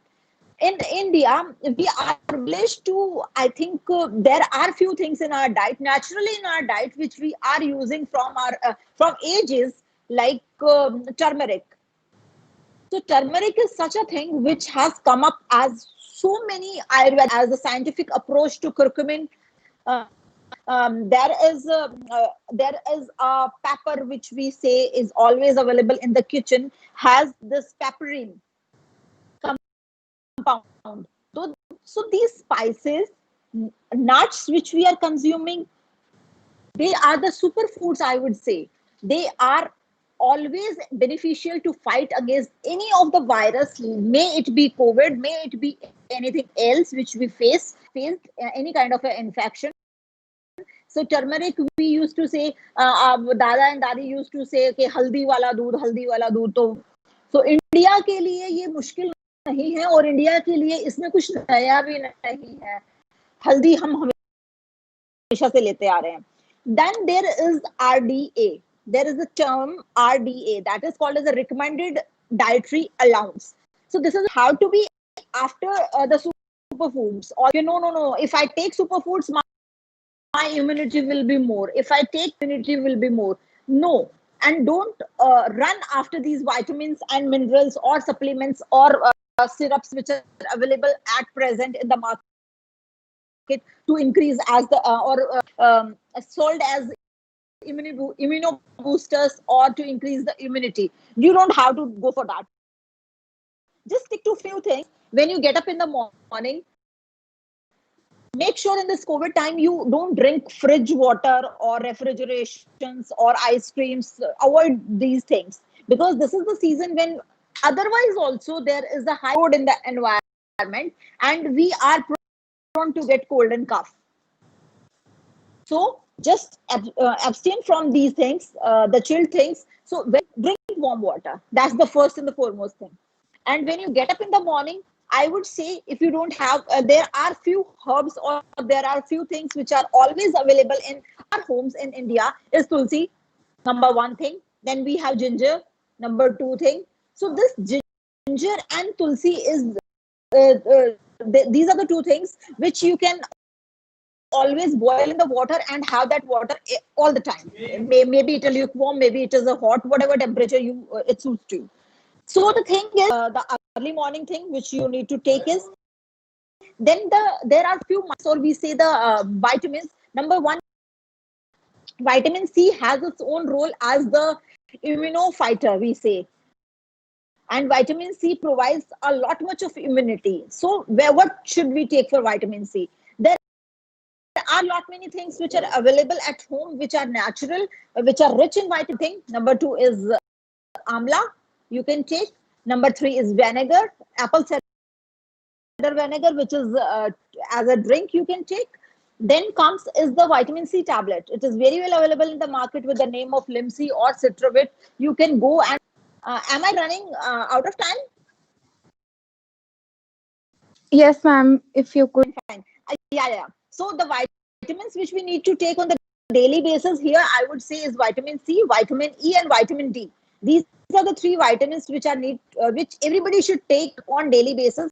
Speaker 5: In India, we are privileged to, I think, there are few things in our diet, naturally in our diet, which we are using from our from ages, like turmeric. So turmeric is such a thing which has come up as so many Ayurveda as a scientific approach to curcumin. Uh, there is a pepper which we say is always available in the kitchen, has this pepperine compound. So these spices, nuts which we are consuming, they are the superfoods, I would say. They are always beneficial to fight against any of the virus, may it be COVID, may it be anything else which we faced any kind of an infection. So turmeric, we used to say, dada and dadi used to say कि हल्दी वाला दूध तो India के लिए ये मुश्किल नहीं है, और इंडिया के लिए इसमें कुछ नया भी नहीं है. हल्दी हम हमेशा से लेते आ रहे हैं. Then there is RDA. There is a term RDA that is called as a recommended dietary allowance. So this is how to be after the superfoods. Or no. If I take superfoods, my immunity will be more. If I take immunity will be more. No. And don't run after these vitamins and minerals or supplements or syrups which are available at present in the market to increase as the sold as immuno boosters or to increase the immunity. You don't have to go for that. Just stick to few things. When you get up in the morning, make sure in this COVID time you don't drink fridge water or refrigerations or ice creams. Avoid these things, because this is the season when otherwise also there is a high load in the environment and we are prone to get cold and cough. So just abstain from these things, the chilled things. So drink warm water. That's the first and the foremost thing. And when you get up in the morning, I would say, if you don't have, there are few herbs or there are few things which are always available in our homes in India. Is tulsi, number one thing. Then we have ginger, number two thing. So this ginger and tulsi is these are the two things which you can always boil in the water and have that water all the time. Maybe it is lukewarm, maybe it is a hot, whatever temperature you it suits to you. So the thing is, the early morning thing which you need to take is, then there are few, or we say the vitamins. Number one, vitamin C has its own role as the immunofighter, we say. And vitamin C provides a lot much of immunity. So what should we take for vitamin C? There are lot many things which are available at home, which are natural, which are rich in vitamin. Number two is amla, you can take. Number three is vinegar, apple cider vinegar, which is as a drink you can take. Then comes is the vitamin C tablet. It is very well available in the market with the name of Limcy or Citravit. You can go and am I running out of time?
Speaker 2: Yes, ma'am, if you could.
Speaker 5: Fine. Yeah. So the vitamins which we need to take on the daily basis here, I would say, is vitamin C, vitamin E, and vitamin D. These are the three vitamins which are which everybody should take on daily basis.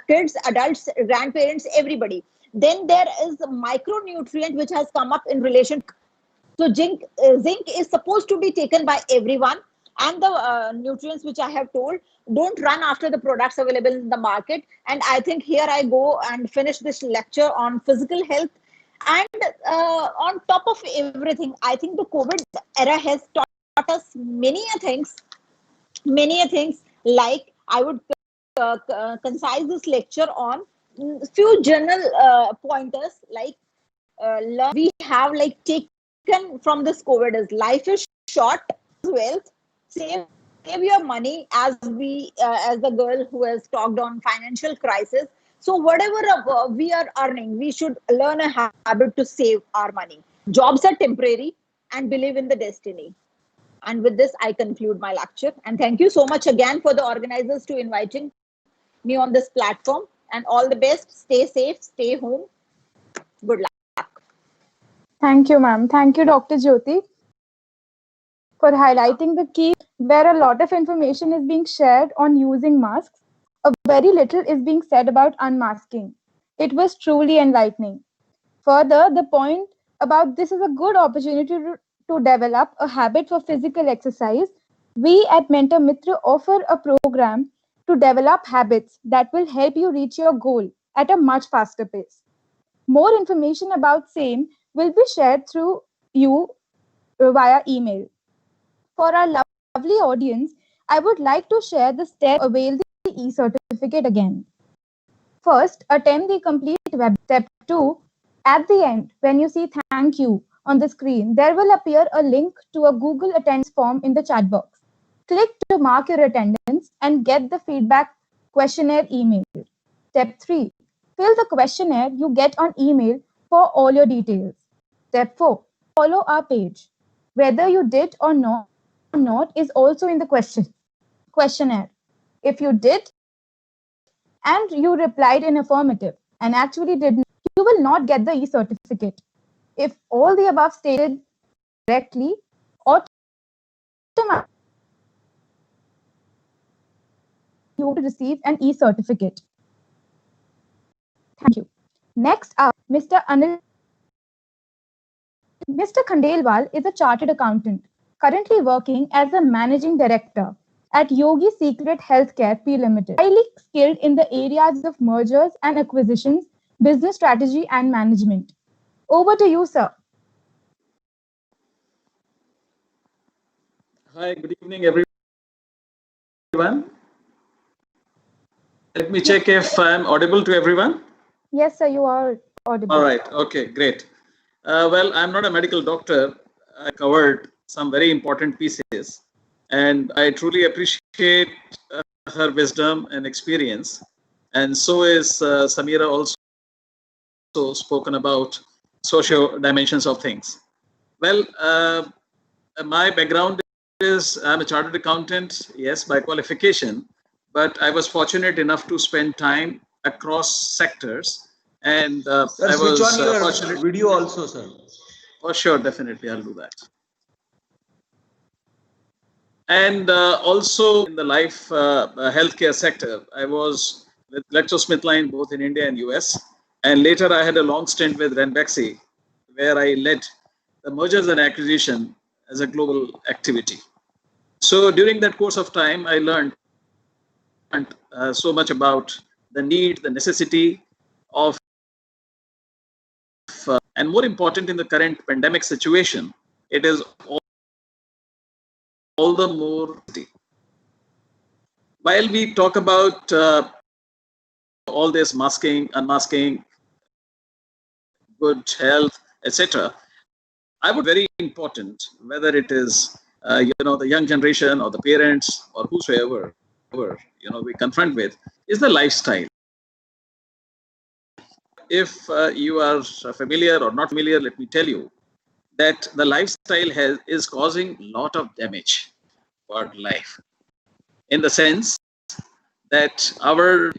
Speaker 5: Kids, adults, grandparents, everybody. Then there is a micronutrient which has come up in relation. So zinc is supposed to be taken by everyone, and the nutrients which I have told, don't run after the products available in the market. And I think here I go and finish this lecture on physical health. And on top of everything, I think the COVID era has taught us many things, like I would concise this lecture on few general pointers, like we have like taken from this COVID is life is short, wealth, save your money, as we as the girl who has talked on financial crisis. So whatever we are earning, we should learn a habit to save our money. Jobs are temporary, and believe in the destiny. And with this, I conclude my lecture. And thank you so much again for the organizers to inviting me on this platform. And all the best. Stay safe, stay home. Good luck.
Speaker 2: Thank you, ma'am. Thank you, Dr. Jyoti, for highlighting the key where a lot of information is being shared on using masks. a very little is being said about unmasking. It was truly enlightening. Further, the point about this is a good opportunity to develop a habit for physical exercise. We at MentorMitr offer a program to develop habits that will help you reach your goal at a much faster pace. More information about same will be shared through you via email. For our lovely audience, I would like to share the steps to avail the e-certificate again. First, attempt the complete web. Step 2, at the end, when you see thank you on the screen, there will appear a link to a Google attendance form in the chat box. Click to mark your attendance and get the feedback questionnaire email. Step 3, fill the questionnaire you get on email for all your details. Step 4, follow our page. Whether you did or not is also in the questionnaire. If you did and you replied in affirmative and actually did not, you will not get the e-certificate. If all the above stated correctly, automatically you will receive an e-certificate. Thank you. Next up, Mr. Anil. Mr. Khandelwal is a chartered accountant, currently working as a managing director at Yogicsecret Healthcare Pvt, highly skilled in the areas of mergers and acquisitions, business strategy and management. Over to you, sir.
Speaker 6: Hi, good evening, everyone. Let me check if I'm audible to everyone.
Speaker 2: Yes, sir, you are audible.
Speaker 6: All right, okay, great. Well, I'm not a medical doctor. I covered some very important pieces, and I truly appreciate her wisdom and experience. And so is Samira also spoken about social dimensions of things. Well, my background is I'm a chartered accountant, yes, by qualification, but I was fortunate enough to spend time across sectors. And
Speaker 3: Sir,
Speaker 6: I was
Speaker 3: switch on your
Speaker 6: fortunate.
Speaker 3: video also, sir.
Speaker 6: Oh, sure, definitely, I'll do that. And also in the life healthcare sector, I was with GlaxoSmithKline both in India and US. And later I had a long stint with Ranbaxy, where I led the mergers and acquisition as a global activity. So during that course of time, I learned so much about the need, the necessity of, and more important in the current pandemic situation, it is all the more. While we talk about all this masking, unmasking, good health, etc., I would very important whether it is the young generation or the parents or whosoever we confront with is the lifestyle. If you are familiar or not familiar, let me tell you that the lifestyle is causing a lot of damage for life, in the sense that our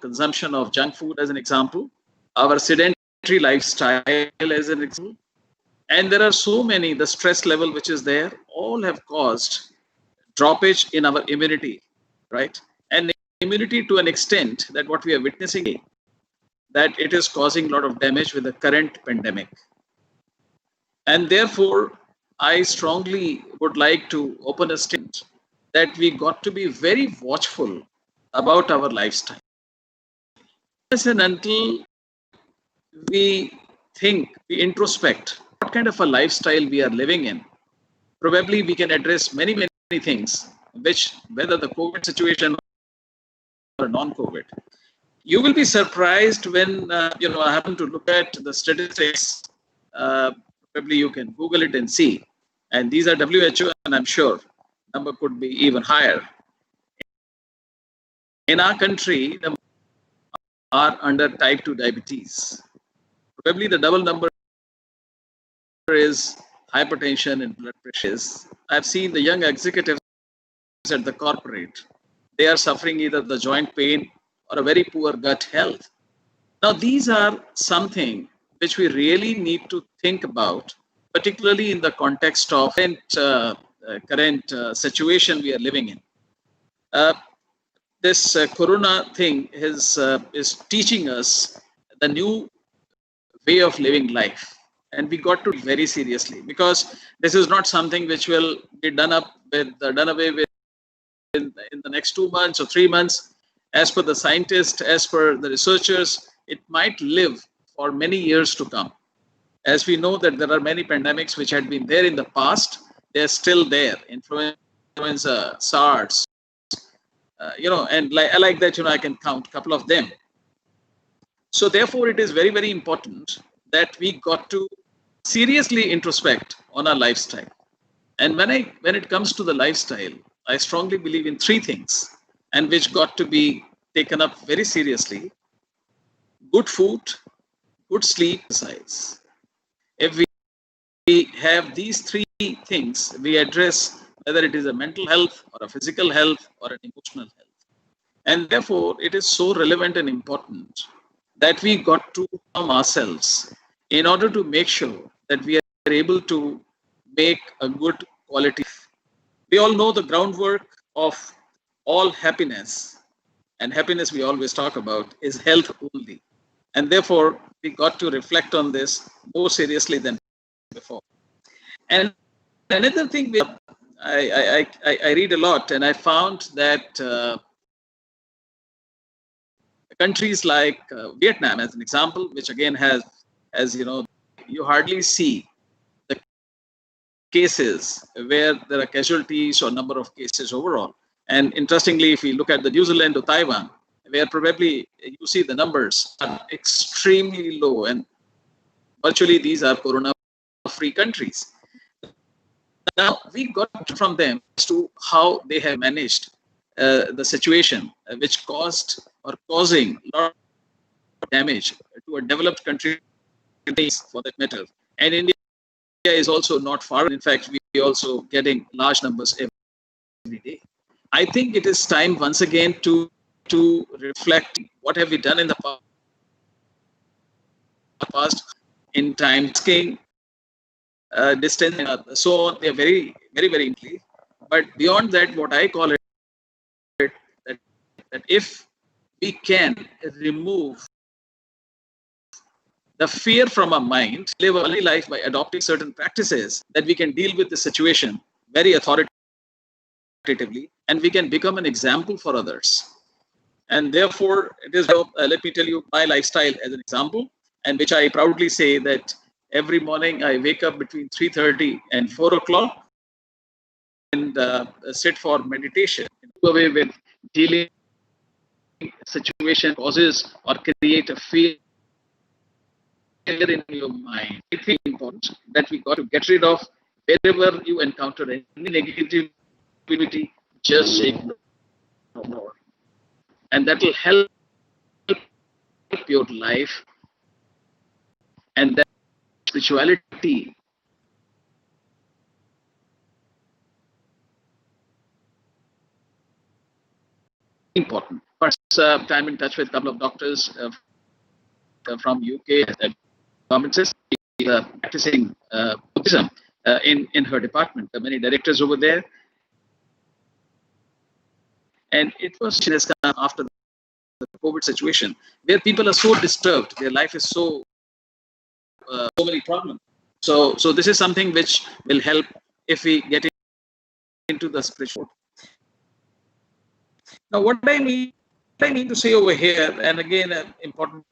Speaker 6: consumption of junk food as an example, our sedentary lifestyle as an example, and there are so many, the stress level which is there, all have caused droppage in our immunity, right? And immunity to an extent that what we are witnessing, that it is causing a lot of damage with the current pandemic. And therefore, I strongly would like to open a statement that we got to be very watchful about our lifestyle. Unless and until we think, we introspect what kind of a lifestyle we are living in, probably we can address many, many things, which whether the COVID situation or non-COVID. You will be surprised when I happen to look at the statistics. Probably you can Google it and see. And these are WHO, and I'm sure number could be even higher. In our country, the are under type 2 diabetes. Probably the double number is hypertension and blood pressures. I've seen the young executives at the corporate. They are suffering either the joint pain or a very poor gut health. Now, these are something which we really need to think about, particularly in the context of current situation we are living in. this corona thing is teaching us the new way of living life, and we got to take it very seriously, because this is not something which will be done away with in the next 2 months or 3 months. As per the scientists, as per the researchers, it might live for many years to come. As we know that there are many pandemics which had been there in the past, they are still there. Influenza, SARS, and like that, I can count a couple of them. So therefore, it is very, very important that we got to seriously introspect on our lifestyle. And when it comes to the lifestyle, I strongly believe in 3 things, and which got to be taken up very seriously: good food, good sleep, exercise. If we have these 3 things, we address whether it is a mental health or a physical health or an emotional health. And therefore, it is so relevant and important that we got to calm ourselves in order to make sure that we are able to make a good quality. We all know the groundwork of all happiness, and happiness we always talk about is health only. And therefore, we got to reflect on this more seriously than before. And another thing, I read a lot, and I found that countries like Vietnam, as an example, which again has, as you hardly see the cases where there are casualties or number of cases overall. And interestingly, if we look at the New Zealand or Taiwan, where probably you see the numbers are extremely low, and virtually these are corona-free countries. Now, we got from them as to how they have managed the situation, which caused or causing a lot of damage to a developed country, for that matter. And India is also not far. In fact, we are also getting large numbers every day. I think it is time once again to reflect what have we done in the past in time, asking distance, and so on. They are very, very, very easy. But beyond that, what I call it, that if we can remove the fear from our mind, live our life by adopting certain practices, that we can deal with the situation very authoritatively, and we can become an example for others. And therefore, it is, let me tell you my lifestyle as an example, and which I proudly say that every morning I wake up between 3:30 and 4 o'clock and sit for meditation, do away with dealing situation causes or create a fear in your mind. I think it's important that we got to get rid of wherever you encounter any negativity, just ignore. And that will help your life, and that spirituality important. First, I'm in touch with a couple of doctors from UK that government says practicing Buddhism in her department. There are many directors over there, and it was after the COVID situation where people are so disturbed, their life is so many problems. So this is something which will help if we get into the spiritual. Now, what I mean to say over here, and again, an important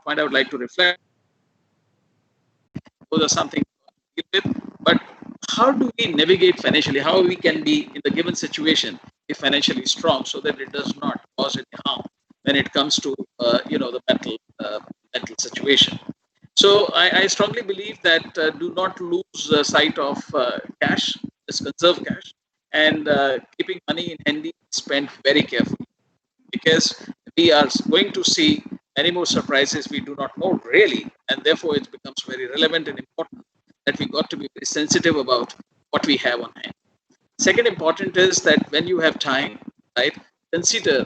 Speaker 6: point I would like to reflect, those are something to deal with, but how do we navigate financially? How we can be in the given situation be financially strong so that it does not cause any harm when it comes to the mental situation. So I strongly believe that do not lose sight of cash. Just conserve cash, and keeping money in handy, spend very carefully, because we are going to see many more surprises we do not know really, and therefore it becomes very relevant and important that we got to be very sensitive about what we have on hand. Second important is that when you have time, right, consider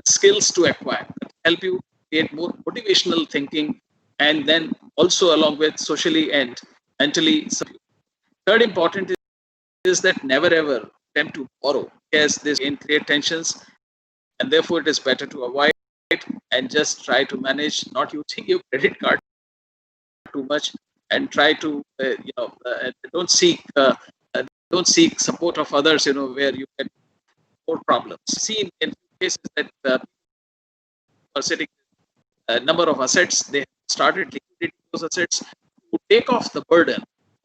Speaker 6: skills to acquire that help you create more motivational thinking, and then also along with socially and mentally. Third important is that never ever attempt to borrow, because this can create tensions and therefore it is better to avoid and just try to manage not using your credit card too much, and try to don't seek support of others, where you get more problems. See in cases that are sitting a number of assets, they have started liquidating those assets to take off the burden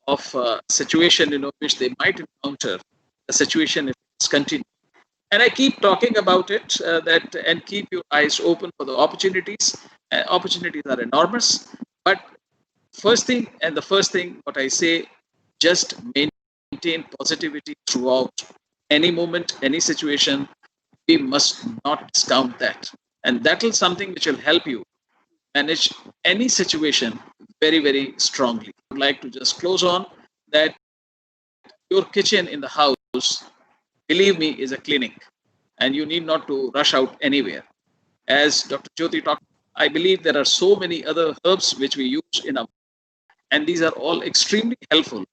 Speaker 6: of situation, which they might encounter a situation if it's continued. And I keep talking about it, and keep your eyes open for the opportunities. Opportunities are enormous, but the first thing what I say, just maintain positivity throughout any moment, any situation. We must not discount that, and that is something which will help you manage any situation very, very strongly. I would like to just close on that your kitchen in the house, believe me, is a clinic, and you need not to rush out anywhere. As Dr. Jyoti talked, I believe there are so many other herbs which we use in our, and these are all extremely helpful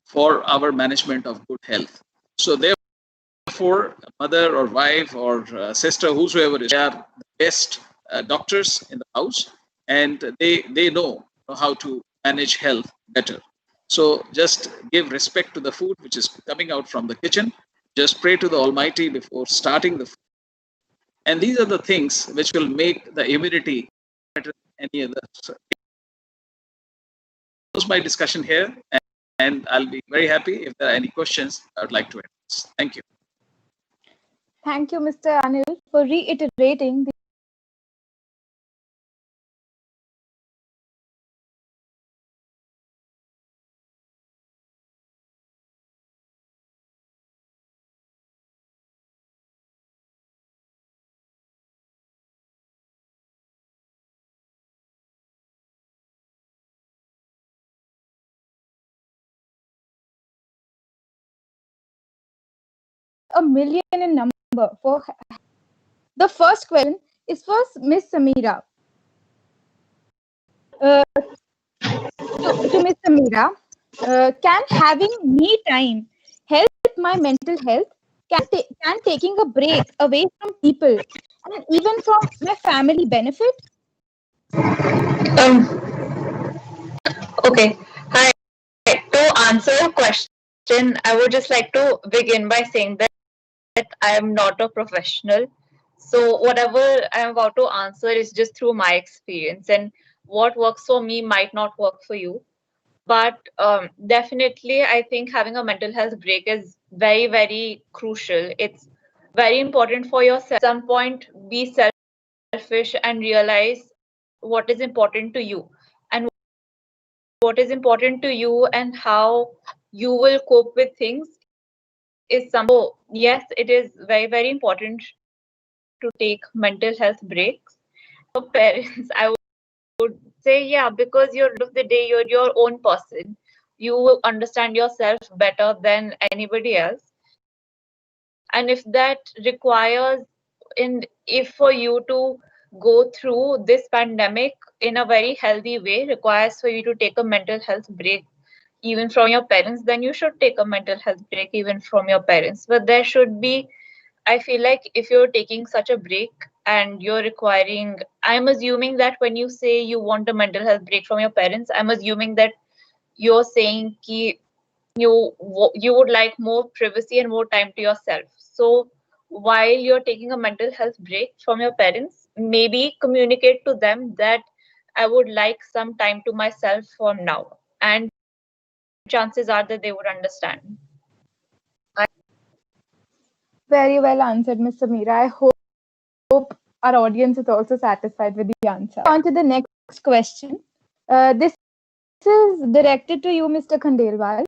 Speaker 6: for our management of good health. So therefore, mother or wife or sister, whosoever is, they are the best doctors in the house, and they know how to manage health better. So just give respect to the food which is coming out from the kitchen. Just pray to the Almighty before starting the food. And these are the things which will make the immunity better than any other. Close my discussion here, and I'll be very happy if there are any questions I would like to address. Thank you.
Speaker 2: Thank you, Mr. Anil, for reiterating a million in number. For the first question is for Miss Samira. To Miss Samira, can having me time help my mental health? Can taking a break away from people and even from my family benefit?
Speaker 7: Okay. Hi. To answer your question, I would just like to begin by saying that I am not a professional. So whatever I'm about to answer is just through my experience, and what works for me might not work for you. But definitely, I think having a mental health break is very, very crucial. It's very important for yourself. At some point, be selfish and realize what is important to you, and what is important to you and how you will cope with things is something. So yes, it is very, very important to take mental health breaks. For parents, I would say, yeah, because you're at the end of the day, you're your own person. You will understand yourself better than anybody else. And if that requires, if for you to go through this pandemic in a very healthy way requires for you to take a mental health break even from your parents, then you should take a mental health break even from your parents. But there should be, I feel like if you're taking such a break and you're requiring, I'm assuming that when you say you want a mental health break from your parents, I'm assuming that you're saying ki you would like more privacy and more time to yourself. So while you're taking a mental health break from your parents, maybe communicate to them that I would like some time to myself for now, and chances are that they would understand.
Speaker 2: Very well answered, Miss Samira. I hope our audience is also satisfied with the answer. On to the next question. This is directed to you, Mr. Khandelwal.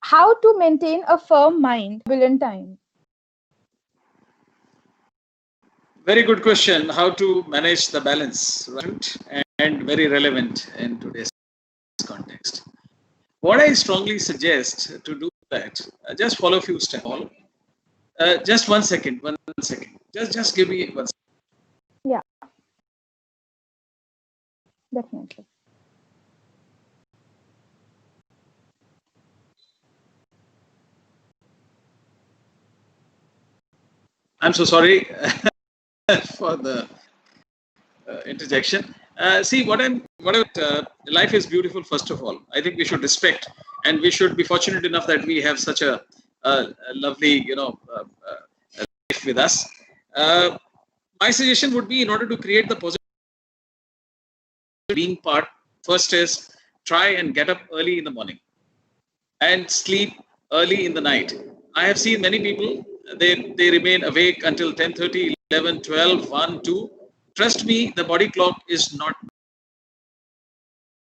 Speaker 2: How to maintain a firm mind in time?
Speaker 6: Very good question. How to manage the balance, right? And very relevant in today's context. What I strongly suggest to do that, just follow a few steps. Just 1 second, 1 second. Just give me 1 second.
Speaker 2: Yeah, definitely.
Speaker 6: I'm so sorry for the interjection. See, life is beautiful. First of all, I think we should respect, and we should be fortunate enough that we have such a lovely, life with us. My suggestion would be, in order to create the positive being part, first is try and get up early in the morning and sleep early in the night. I have seen many people, they remain awake until 10:30, 11, 12, 1, 2. Trust me, the body clock is not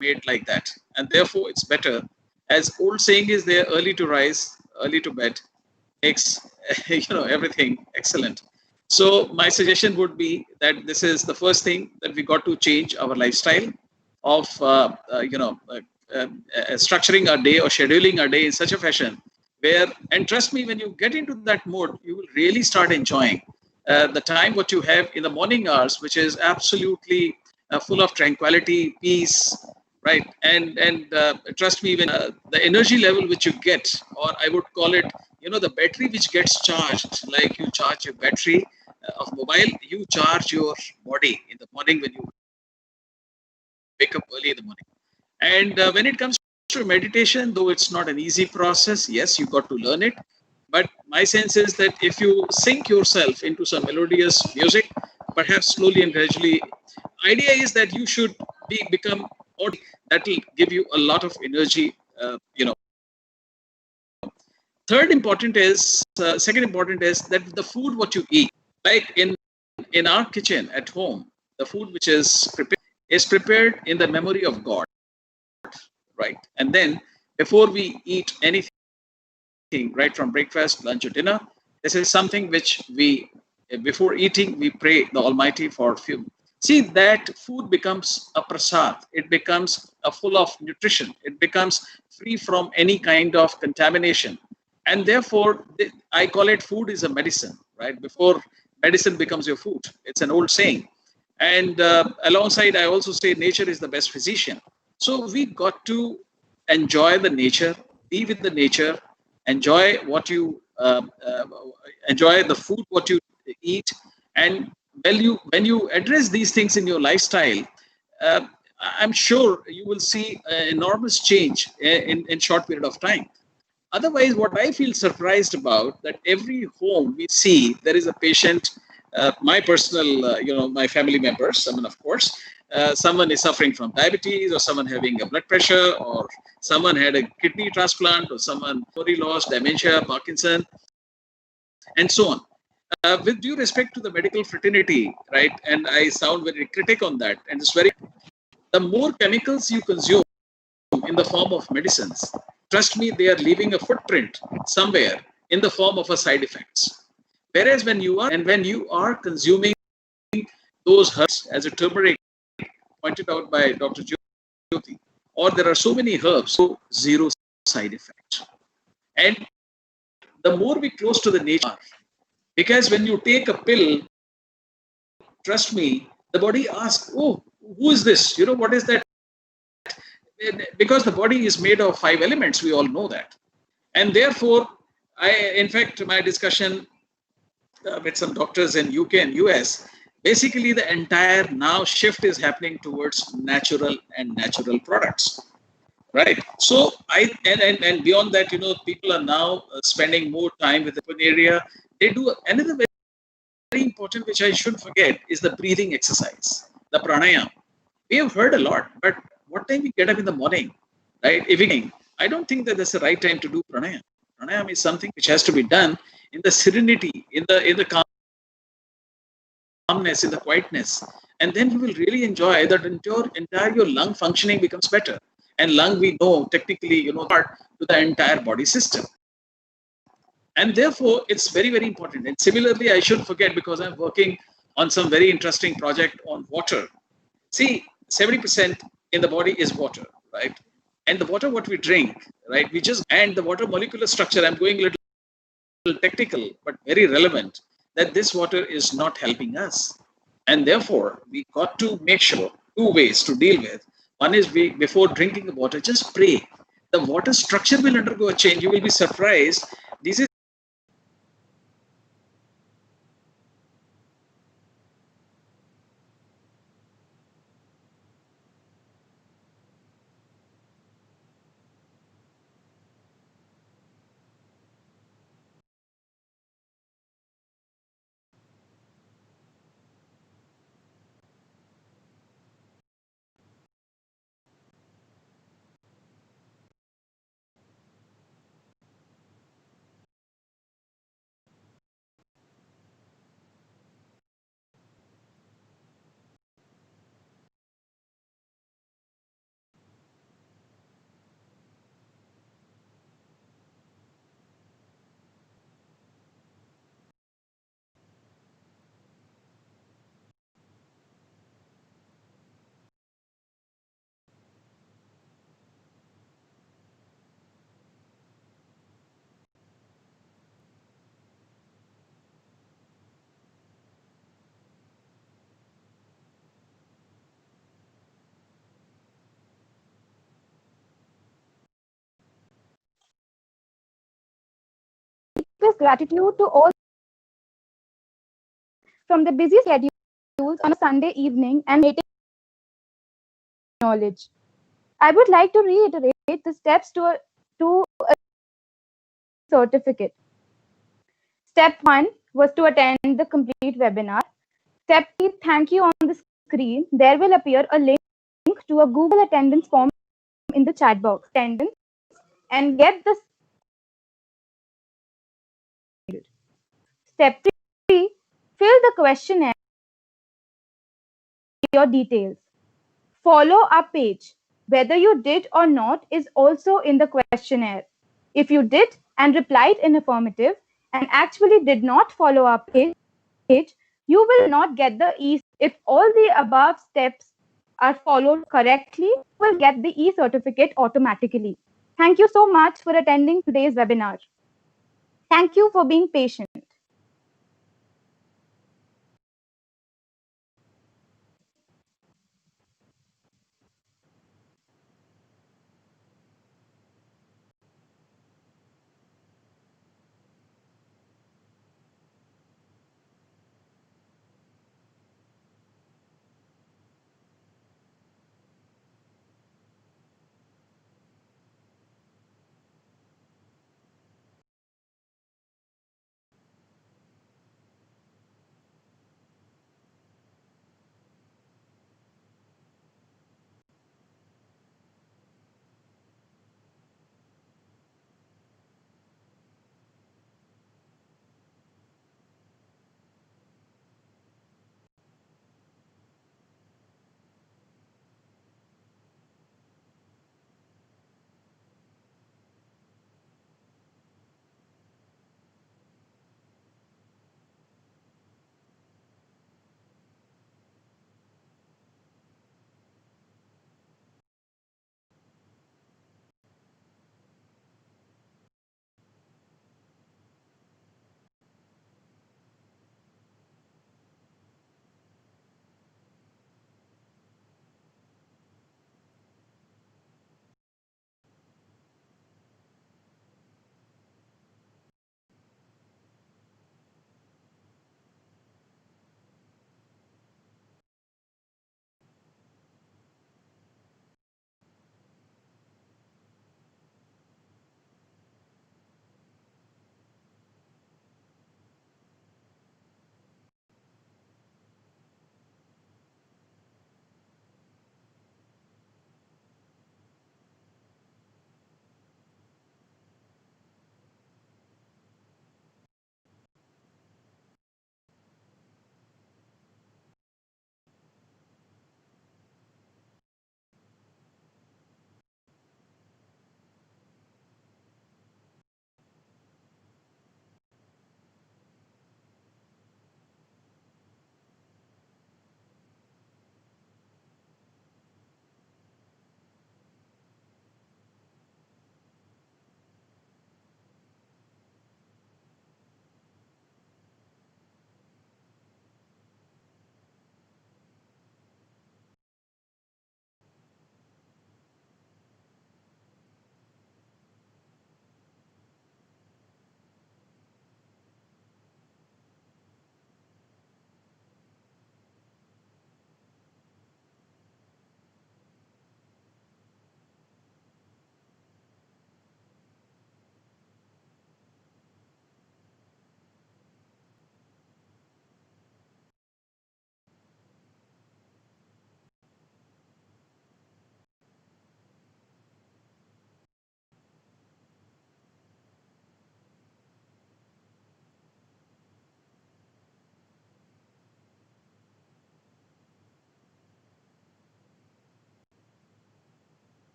Speaker 6: made like that. And therefore, it's better. As old saying is there, early to rise, early to bed makes everything excellent. So my suggestion would be that this is the first thing that we got to change our lifestyle of structuring our day or scheduling our day in such a fashion where, and trust me, when you get into that mode, you will really start enjoying the time what you have in the morning hours, which is absolutely full of tranquility, peace, right? And trust me, when the energy level which you get, or I would call it, the battery which gets charged, like you charge your battery of mobile, you charge your body in the morning when you wake up early in the morning. And when it comes to meditation, though it's not an easy process, yes, you got to learn it. But my sense is that if you sink yourself into some melodious music, perhaps slowly and gradually, idea is that you should become, or that will give you a lot of energy. Second important is that the food what you eat, like in our kitchen at home, the food which is prepared in the memory of God, right? And then before we eat anything, right from breakfast, lunch, or dinner, this is something which before eating, we pray the Almighty for few. See, that food becomes a prasad. It becomes full of nutrition. It becomes free from any kind of contamination. And therefore, I call it food is a medicine, right? Before medicine becomes your food. It's an old saying. And alongside, I also say nature is the best physician. So we got to enjoy the nature, be with the nature, enjoy what you enjoy the food what you eat, and when you address these things in your lifestyle, I'm sure you will see an enormous change in short period of time. Otherwise, what I feel surprised about, that every home we see there is a patient. My personal, my family members, I mean, of course, someone is suffering from diabetes, or someone having a blood pressure, or someone had a kidney transplant, or someone memory loss, dementia, Parkinson, and so on. With due respect to the medical fraternity, right, and I sound very critic on that, and it's very, the more chemicals you consume in the form of medicines, trust me, they are leaving a footprint somewhere in the form of a side effects. Whereas when you are consuming those herbs, as a turmeric pointed out by Dr. Jyoti, or there are so many herbs, so zero side effect. And the more we close to the nature, because when you take a pill, trust me, the body asks, oh, who is this? What is that? Because the body is made of 5 elements, we all know that. And therefore, in fact, my discussion with some doctors in UK and US, basically the entire now shift is happening towards natural products, right? So and beyond that, people are now spending more time with the open area. They do another very important, which I shouldn't forget, is the breathing exercise, the pranayama. We have heard a lot, but what time we get up in the morning, right? I don't think that that's the right time to do pranayama. Pranayama is something which has to be done in the serenity, in the calmness, in the quietness, and then you will really enjoy that. Entire your lung functioning becomes better, and lung, we know technically, part to the entire body system, and therefore it's very, very important. And similarly, I shouldn't forget, because I'm working on some very interesting project on water. See, 70% in the body is water, right? And the water what we drink, right? And the water molecular structure, I'm going a little technical, but very relevant, that this water is not helping us. And therefore, we got to make sure 2 ways to deal with. One is, before drinking the water, just pray. The water structure will undergo a change. You will be surprised. This is
Speaker 2: deepest gratitude to all from the busy schedules on a Sunday evening and waiting knowledge. I would like to reiterate the steps to a certificate. Step 1 was to attend the complete webinar. Step 3, thank you on the screen. There will appear a link to a Google attendance form in the chat box. Attendance and get the Step 3, fill the questionnaire your details. Follow up page. Whether you did or not is also in the questionnaire. If you did and replied in affirmative and actually did not follow up page, you will not get the E. If all the above steps are followed correctly, you will get the e-certificate automatically. Thank you so much for attending today's webinar. Thank you for being patient.